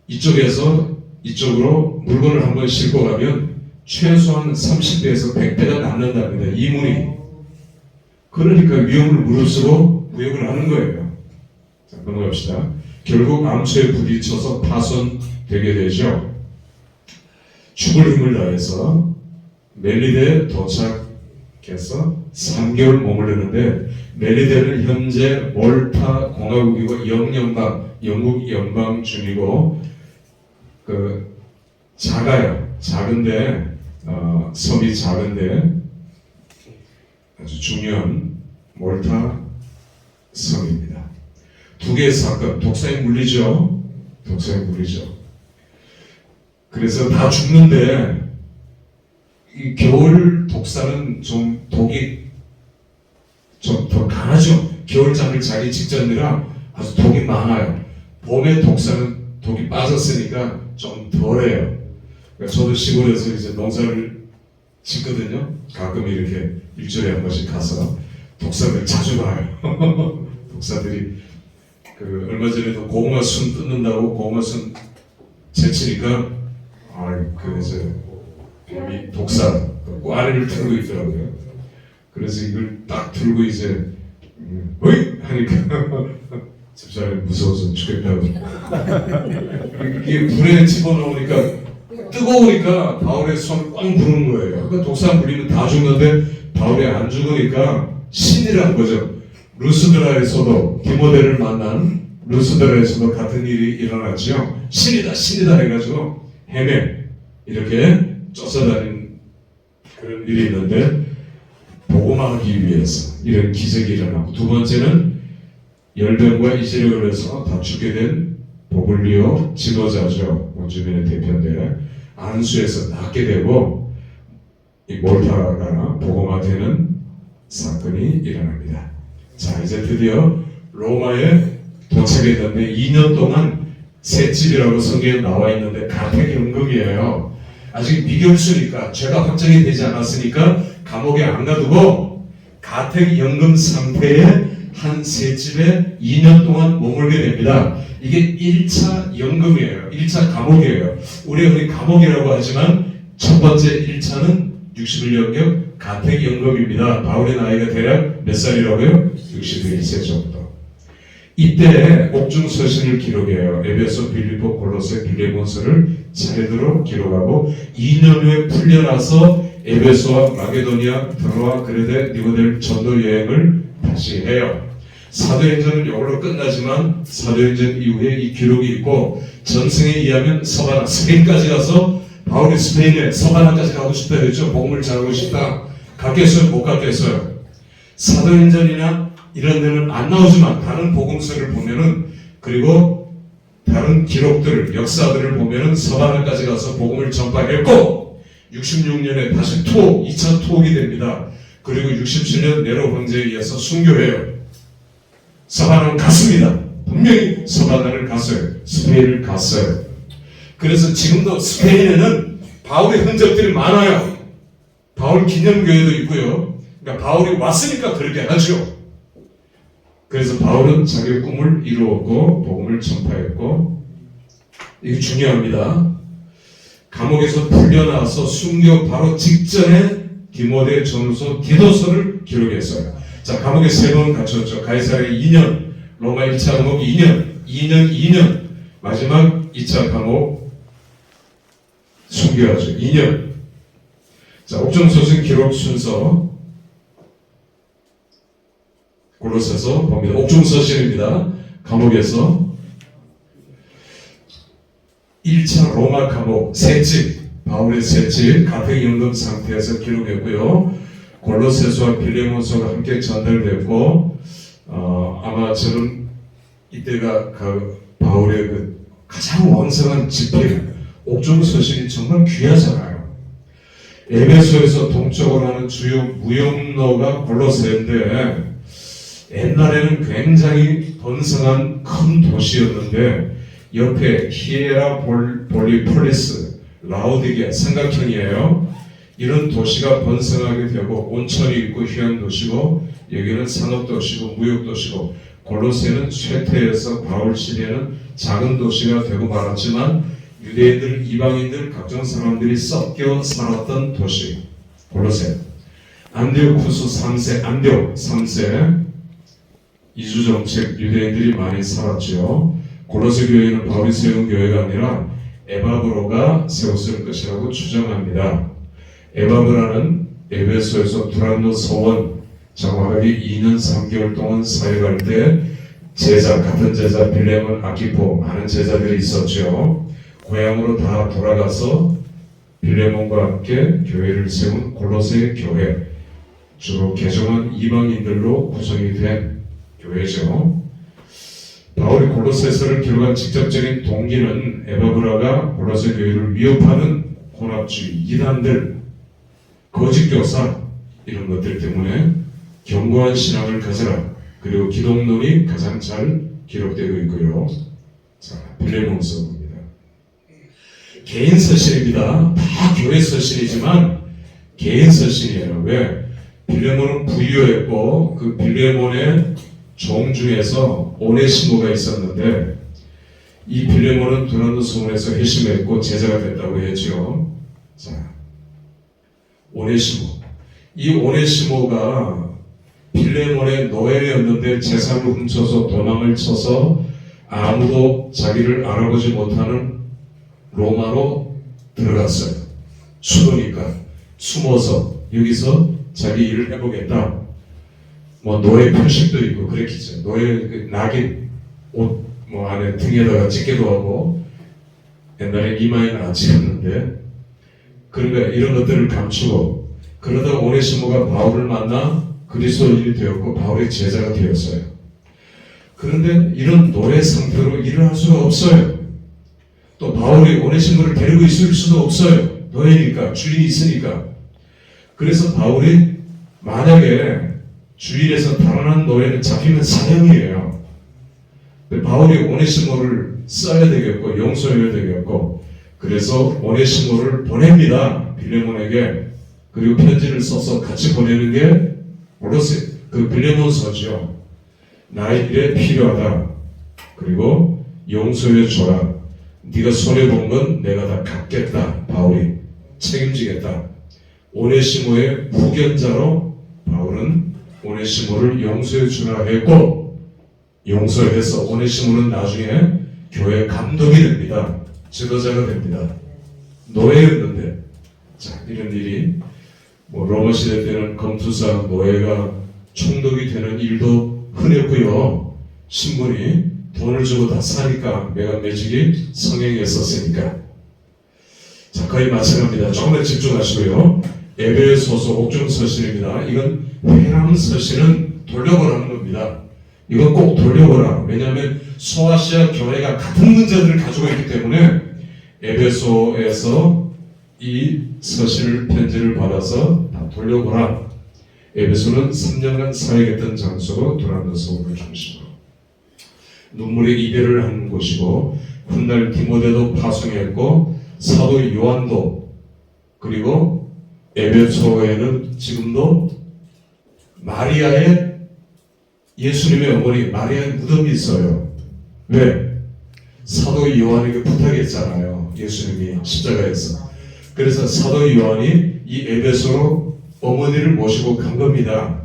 A: 이쪽에서 이쪽으로 물건을 한번 싣고 가면 최소한 30배에서 100배가 남는답니다. 이문이. 그러니까 위험을 무릅쓰고 무역을 하는 거예요. 자, 넘어갑시다. 결국 암초에 부딪혀서 파손되게 되죠. 죽을 힘을 다해서 멜리데에 도착해서 3개월 머무르는데, 멜리데는 현재 몰타 공화국이고 영국 연방 중이고 작아요. 작은데 섬이 작은데 아주 중요한 몰타 섬입니다. 두 개의 사건, 독사에 물리죠. 그래서 다 죽는데 이 겨울 독사는 좀 독이 좀 더 강하죠. 겨울잠을 자기 직전이라 아주 독이 많아요. 봄에 독이 빠졌으니까 좀 덜해요. 그러니까 저도 시골에서 이제 농사를 짓거든요. 가끔 이렇게 일주일에 한 번씩 가서 독사들 자주 봐요. 독사들이 얼마 전에도 고구마 순 뜯는다고 고구마 순 제치니까 그래서 뱀이 독사 꽈리를 들고 있더라고요. 그래서 이걸 딱 들고 이제 어이 하니까 집사람이 무서워서 죽겠다고. 이게 불에 집어넣으니까 뜨거우니까 바울의 손을 꽝 부는 거예요. 그러니까 독사 물리면 다 죽는데 바울이 안 죽으니까 신이란 거죠. 루스드라에서도 디모데를 만난 루스드라에서도 같은 일이 일어났죠. 신이다 해가지고 헤매 이렇게 쫓아다니는 그런 일이 있는데 복음하기 위해서 이런 기적이 일어나고, 두 번째는 열병과 이슬에 걸려서 다 죽게 된 보블리오 지도자죠. 원주민의 대표인데 안수에서 낫게 되고 이 몰타가 복음화되는 사건이 일어납니다. 자, 이제 드디어 로마에 도착했는데 2년 동안 셋집이라고 성경에 나와 있는데 가택연금이에요. 아직 미결수니까 죄가 확정이 되지 않았으니까 감옥에 안 가두고 가택연금 상태의 한 셋집에 2년 동안 머물게 됩니다. 이게 1차 연금이에요. 1차 감옥이에요. 우리 감옥이라고 하지만 첫 번째 1차는 61년경 가택연금입니다. 바울의 나이가 대략 몇 살이라고요? 61세 정도. 이때 옥중서신을 기록해요. 에베소, 빌립보, 골로새, 빌레몬서를 차례대로 기록하고 2년 후에 풀려나서 에베소와 마게도니아, 드로아, 그레데, 니고델 전도 여행을 다시 해요. 사도행전은 이걸로 끝나지만 사도행전 이후에 이 기록이 있고, 전승에 의하면 서바나, 스페인까지 가서 바울이 스페인에 서바나까지 가고 싶다 했죠. 복음을 전하고 싶다. 갔겠어요? 못 갔겠어요? 사도행전이나 이런 데는 안 나오지만 다른 복음서를 보면은, 그리고 다른 기록들을, 역사들을 보면은 서바나까지 가서 복음을 전파했고 66년에 다시 2차 투옥이 됩니다. 그리고 67년 네로 황제에 의해서 순교해요. 서바나는 갔습니다. 분명히 서바나를 갔어요. 스페인을 갔어요. 그래서 지금도 스페인에는 바울의 흔적들이 많아요. 바울 기념교회도 있고요. 그러니까 바울이 왔으니까 그렇게 하죠. 그래서 바울은 자기의 꿈을 이루었고 복음을 전파했고, 이게 중요합니다. 감옥에서 풀려나와서 순교 바로 직전에 디모데 전후서 디도서를 기록했어요. 자, 감옥에 3번 갇혔죠. 가이사랴 2년, 로마 1차 감옥 2년, 마지막 2차 감옥 순교하죠. 2년. 자, 옥중서신 기록 순서 골로새서 봅니다. 옥중서신입니다. 감옥에서 1차 로마 감옥 셋집, 바울의 셋집 가택연금 상태에서 기록했고요. 골로새서와 빌레몬서가 함께 전달됐고, 아마 저는 이때가 바울의 가장 왕성한 집필, 옥중서신이 정말 귀하잖아요. 에베소에서 동쪽으로 하는 주요 무역로가 골로새인데, 옛날에는 굉장히 번성한 큰 도시였는데 옆에 히에라폴리폴리스, 라오디게 삼각형이에요. 이런 도시가 번성하게 되고 온천이 있고 휴양 도시고, 여기는 산업 도시고 무역 도시고, 골로새는 쇠퇴해서 바울 시대에는 작은 도시가 되고 말았지만 유대인들, 이방인들, 각종 사람들이 섞여 살았던 도시 골로새. 안디오쿠스 3세, 안디옥 3세 이주정책, 유대인들이 많이 살았죠. 골로새 교회는 바울이 세운 교회가 아니라 에바브로가 세웠을 것이라고 추정합니다. 에바브라는 에베소에서 두란노 서원 정확하게 2년 3개월 동안 사역할 때 같은 제자 빌레몬, 아키포 많은 제자들이 있었죠. 고향으로 다 돌아가서 빌레몬과 함께 교회를 세운 골로새 교회, 주로 개종한 이방인들로 구성이 된 교회죠. 바울이 골로새서를 기록한 직접적인 동기는 에바브라가 골로새 교회를 위협하는 혼합주의, 이단들, 거짓교사 이런 것들 때문에 견고한 신앙을 가져라. 그리고 기독론이 가장 잘 기록되고 있고요. 자, 빌레몬서입니다. 개인 서신입니다. 다 교회 서신이지만 개인 서신이에요. 왜? 빌레몬은 부유했고 그 빌레몬의 종 중에서 오네시모가 있었는데 이 빌레몬은 두란노 소문에서 회심했고 제자가 됐다고 했죠. 자, 오네시모. 이 오네시모가 빌레몬의 노예였는데 재산을 훔쳐서 도망을 쳐서 아무도 자기를 알아보지 못하는 로마로 들어갔어요. 추도니까 숨어서 여기서 자기 일을 해보겠다. 뭐 노예 표식도 있고 그랬겠죠. 노예 그 낙인 옷 뭐 안에 등에다가 찍기도 하고 옛날에 이마에는 안 찍었는데 그러니까 이런 것들을 감추고 그러다 오네시모가 바울을 만나 그리스도인이 되었고 바울의 제자가 되었어요. 그런데 이런 노예 상태로 일을 할 수가 없어요. 또 바울이 오네시모를 데리고 있을 수도 없어요. 노예니까 주인이 있으니까. 그래서 바울이 만약에 주일에서 달아난 노예는 잡히면 사형이에요. 바울이 오네시모를 써야 되겠고 용서해야 되겠고 그래서 오네시모를 보냅니다. 빌레몬에게. 그리고 편지를 써서 같이 보내는 게 오로스 그 빌레몬서죠. 나의 일에 필요하다. 그리고 용서해 줘라. 네가 손해 본 건 내가 다 갚겠다. 바울이 책임지겠다. 오네시모의 부견자로 바울은 오네시모를 용서해 주라 했고 용서해서 오네시모는 나중에 교회 감독이 됩니다. 지도자가 됩니다. 노예였는데 자 이런 일이 뭐 로마 시대 때는 검투사 노예가 총독이 되는 일도 흔했고요. 신분이 돈을 주고 다 사니까 매간매직이 성행했었으니까. 자 거의 마찬가지입니다. 조금만 집중하시고요. 에베소서 옥중서신입니다. 이건 회람 서신은 돌려보라는 겁니다. 이건 꼭 돌려보라. 왜냐하면 소아시아 교회가 같은 문제들을 가지고 있기 때문에 에베소에서 이 서신을 편지를 받아서 다 돌려보라. 에베소는 3년간 사역했던 장소고 두란노 서울을 중심으로 눈물의 이별을 하는 곳이고 훗날 디모데도 파송했고 사도 요한도 그리고 에베소에는 지금도 마리아의 예수님의 어머니 마리아의 무덤이 있어요. 왜? 사도 요한에게 부탁했잖아요. 예수님이 십자가에서. 그래서 사도 요한이 이 에베소로 어머니를 모시고 간 겁니다.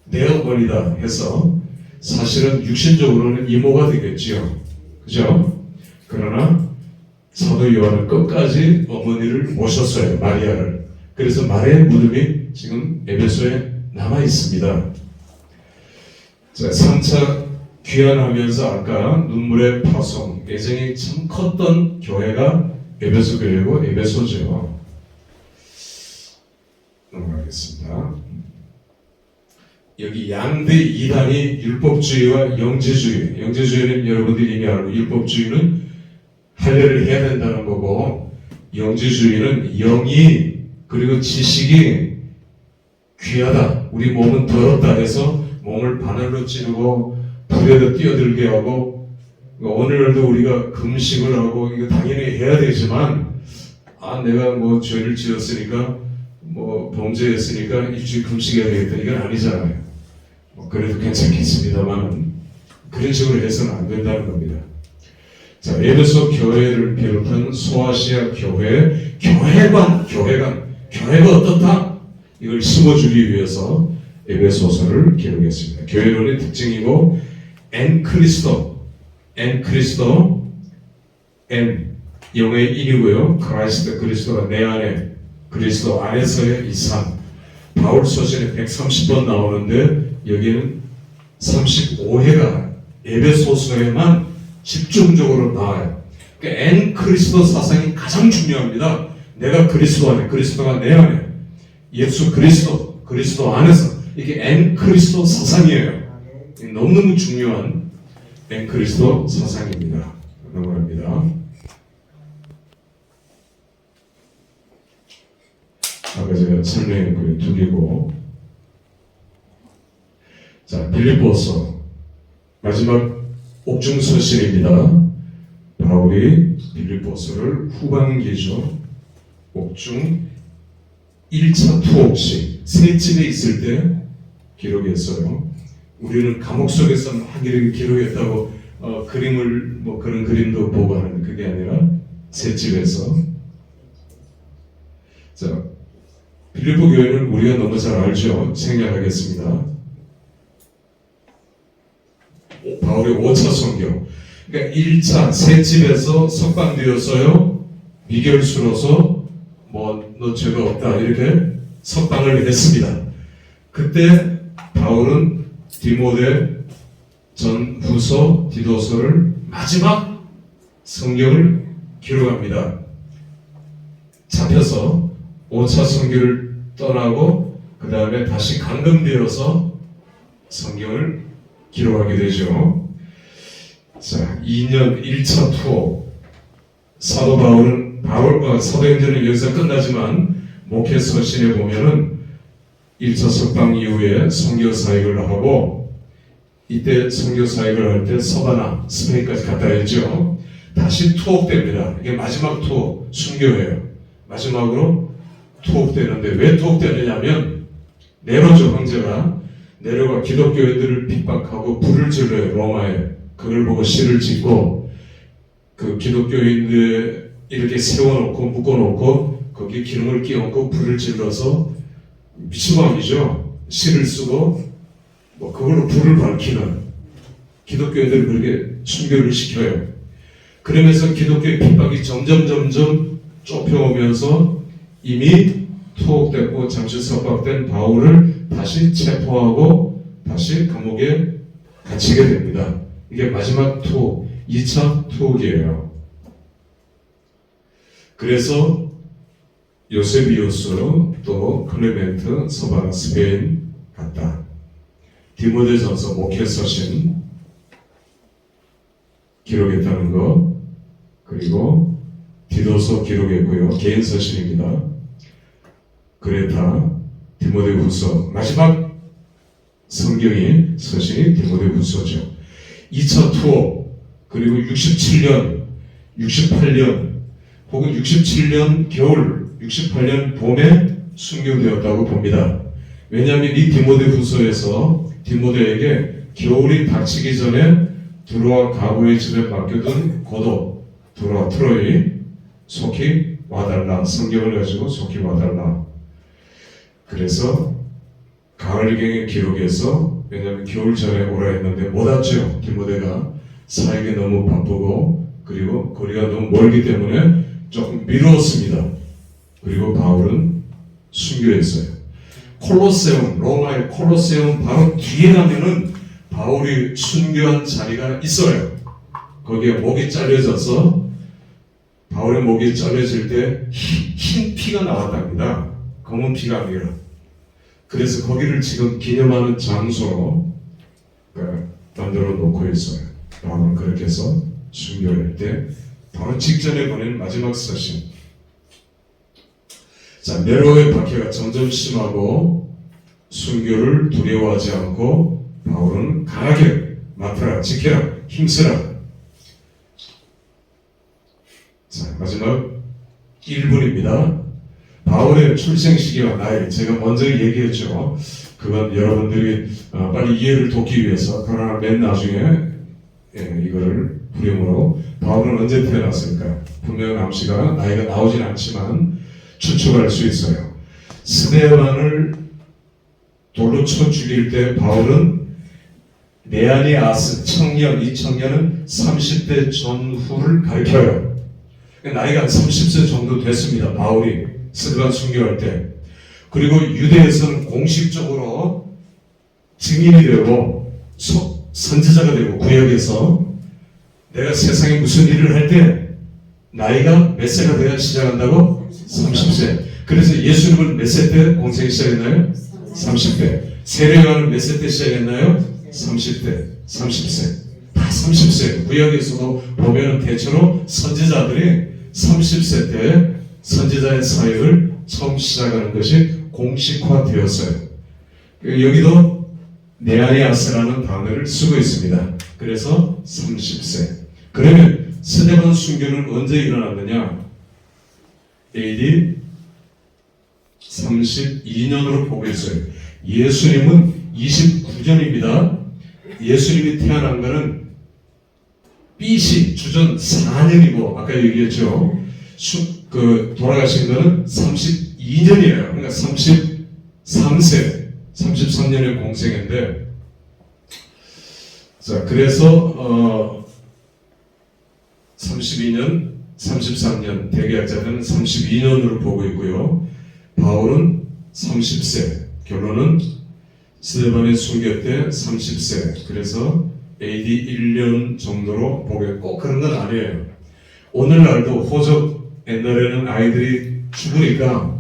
A: 내 어머니다 해서 사실은 육신적으로는 이모가 되겠지요. 그죠? 그러나 사도 요한은 끝까지 어머니를 모셨어요. 마리아를. 그래서 마리아의 무덤이 지금 에베소에 남아 있습니다. 자, 3차 귀환하면서 아까 눈물의 파송, 애정이 참 컸던 교회가 에베소 교회고 에베소죠. 넘어가겠습니다. 여기 양대 이단이 율법주의와 영지주의. 영지주의는 여러분들이 이미 알고 율법주의는 할례를 해야 된다는 거고 영지주의는 영이 그리고 지식이 귀하다. 우리 몸은 더럽다 해서 몸을 바늘로 찌르고 불에도 뛰어들게 하고 오늘도 우리가 금식을 하고 이거 당연히 해야 되지만 내가 뭐 죄를 지었으니까 뭐 범죄했으니까 일주일 금식해야 되겠다 이건 아니잖아요. 그래도 괜찮겠습니다만 그런 식으로 해서는 안 된다는 겁니다. 자, 에베소 교회를 비롯한 소아시아 교회가 어떻다? 이걸 심어주기 위해서 에베소서를 기록했습니다. 교회론의 특징이고 엔 크리스토 영의 인이고요. 크라이스트 그리스도가 내 안에 그리스도 안에서의 이 삶. 바울 서신에 130번 나오는데 여기는 35회가 에베소서에만 집중적으로 나와요. 그러니까 엔 그리스도 사상이 가장 중요합니다. 내가 그리스도 안에, 그리스도가 내 안에, 예수 그리스도 안에서 이게 엔 그리스도 사상이에요. 너무너무 중요한 엔 그리스도 사상입니다. 넘어갑니다. 아까 제가 설명한 그 두 개고 자, 빌립보서 마지막 옥중서신입니다. 바울이 빌립보서를 후반기죠. 옥중 1차 투옥식 새 집에 있을 때 기록했어요. 우리는 감옥 속에서 막 이렇게 기록했다고 그림을 뭐 그런 그림도 보고 하는 그게 아니라 새 집에서. 자, 빌립보 교회는 우리가 너무 잘 알죠. 생략하겠습니다. 바울의 5차 선교. 그러니까 1차 새 집에서 석방되었어요. 미결수로서 뭐 너 죄가 없다 이렇게 석방을 했습니다. 그때 바울은 디모데 전후서 디도서를 마지막 성경을 기록합니다. 잡혀서 5차 선교를 떠나고 그 다음에 다시 감금되어서 성경을 기록하게 되죠. 자, 2년 1차 투어. 사도 바울은 사도행전은 여기서 끝나지만 목회 서신에 보면은 1차 석방 이후에 선교 사역을 하고, 이때 선교 사역을 할 때 서바나, 스페인까지 갔다 했죠. 다시 투옥됩니다. 이게 마지막 투옥, 순교예요. 마지막으로 투옥되는데 왜 투옥되느냐면 네로죠 황제가 네로가 기독교인들을 핍박하고 불을 질러요. 로마에. 그걸 보고 시를 짓고 그 기독교인들 이렇게 세워놓고 묶어놓고 거기에 기름을 끼얹고 불을 질러서 미치광이죠. 시를 쓰고 뭐 그걸로 불을 밝히는 기독교인들을 그렇게 순교를 시켜요. 그러면서 기독교의 핍박이 점점 좁혀오면서 이미 투옥됐고 잠시 석박된 바울을 다시 체포하고 다시 감옥에 갇히게 됩니다. 이게 마지막 투옥, 2차 투옥이에요. 그래서 요세비우스 또 클레멘트, 서바나, 스페인 갔다. 디모데전서 목회서신 기록했다는 거, 그리고 디도서 기록했고요. 개인 서신입니다. 그레타, 디모데후서, 마지막 성경이 서신이 디모데후서죠. 2차 투어, 그리고 67년, 68년, 혹은 67년 겨울, 68년 봄에 순교되었다고 봅니다. 왜냐하면 이 디모데후서에서 디모데에게 겨울이 닥치기 전에 두로와 가부의 집에 맡겨둔 고도, 두로와 트로이, 속히 와달라. 성경을 가지고 속히 와달라. 그래서 가을경의 기록에서, 왜냐하면 겨울 전에 오라 했는데 못 왔죠. 디모데가 사역에 너무 바쁘고 그리고 거리가 너무 멀기 때문에 조금 미루었습니다. 그리고 바울은 순교했어요. 콜로세움, 로마의 콜로세움 바로 뒤에 가면은 바울이 순교한 자리가 있어요. 거기에 목이 잘려져서 바울의 목이 잘려질 때 흰 피가 나왔답니다. 검은 피가 아니라. 그래서 거기를 지금 기념하는 장소로 만들어 놓고 있어요. 바울은 그렇게 해서 순교할 때 바로 직전에 보낸 마지막 서신. 자, 네로의 박해가 점점 심하고 순교를 두려워하지 않고 바울은 강하게 맡아라, 지켜라, 힘쓰라. 자, 마지막 1분입니다. 바울의 출생 시기와 나이, 제가 먼저 얘기했죠. 그건 여러분들이 빨리 이해를 돕기 위해서, 그러나 맨 나중에 이거를 부림으로 바울은 언제 태어났을까? 분명한 암시가 나이가 나오진 않지만 추측할 수 있어요. 스데반을 돌로 쳐 죽일 때 바울은 네아니아스 청년, 이 청년은 30대 전후를 가리켜요. 나이가 30세 정도 됐습니다. 바울이 스데반 순교할 때. 그리고 유대에서는 공식적으로 증인이 되고 선지자가 되고, 구약에서 내가 세상에 무슨 일을 할 때 나이가 몇 세가 돼야 시작한다고? 30세. 그래서 예수님은 몇 세 때 공생이 시작했나요? 30대. 세례요한은 몇 세 때 시작했나요? 30대. 30세. 다 30세. 구약에서도 보면 대체로 선지자들이 30세 때 선지자의 사역을 처음 시작하는 것이 공식화되었어요. 여기도 네아리아스라는 단어를 쓰고 있습니다. 그래서 30세. 그러면 스데반 순교는 언제 일어났느냐? AD 32년으로 보고 있어요. 예수님은 29년입니다. 예수님이 태어난 것은 BC 주전 4년이고 아까 얘기했죠. 돌아가신 것은 32년이에요. 그러니까 33세, 33년의 공생인데, 자 그래서 32년, 33년 대개학자들은 32년으로 보고 있고요. 바울은 30세. 결론은 스데반의 순교 때 30세. 그래서 AD 1년 정도로 보게 꼭 그런 건 아니에요. 오늘날도 호적 옛날에는 아이들이 죽으니까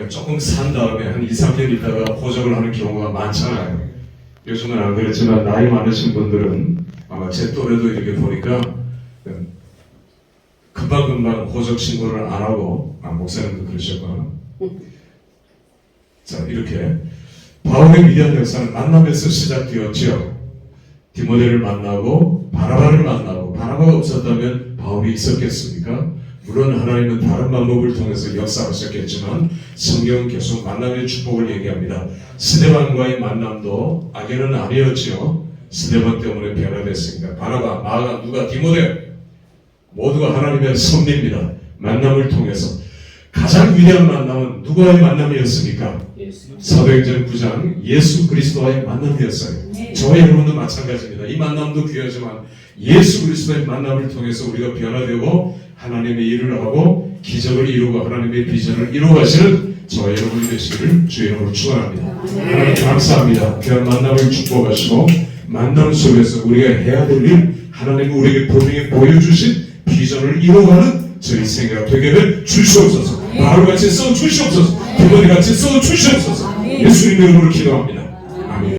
A: 조금 산 다음에 한 2, 3년 있다가 호적을 하는 경우가 많잖아요. 요즘은 안 그랬지만 나이 많으신 분들은 아마 제 또래도 이렇게 보니까 금방금방 호적 신고를 안 하고 목사님도 그러셨구나. 자 이렇게 바울의 위대한 역사는 만남에서 시작되었죠. 디모데를 만나고 바나바를 만나고 바나바가 없었다면 바울이 있었겠습니까? 물론 하나님은 다른 방법을 통해서 역사하셨겠지만 성경은 계속 만남의 축복을 얘기합니다. 스데반과의 만남도 악연은 아니었지요. 스데반 때문에 변화됐습니다. 바나바, 마가, 누가, 디모데 모두가 하나님의 섭리입니다. 만남을 통해서 가장 위대한 만남은 누구와의 만남이었습니까? 사도행전 9장 예수 그리스도와의 만남이었어요. 저와 여러분도 마찬가지입니다. 이 만남도 귀하지만 예수 그리스도의 만남을 통해서 우리가 변화되고 하나님의 일을 하고 기적을 이루고 하나님의 비전을 이루어가시는 저와 여러분이 되시기를 주의 이름으로 축원합니다. 하나님 감사합니다. 귀한 만남을 축복하시고 만남 속에서 우리가 해야 될 일 하나님이 우리에게 분명히 보여주신 비전을 이루어가는 저희 생각 되게 될 주시옵소서. 바울같이 써 주시옵소서. 디모데같이 써 주시옵소서. 예수님의 이름으로 기도합니다.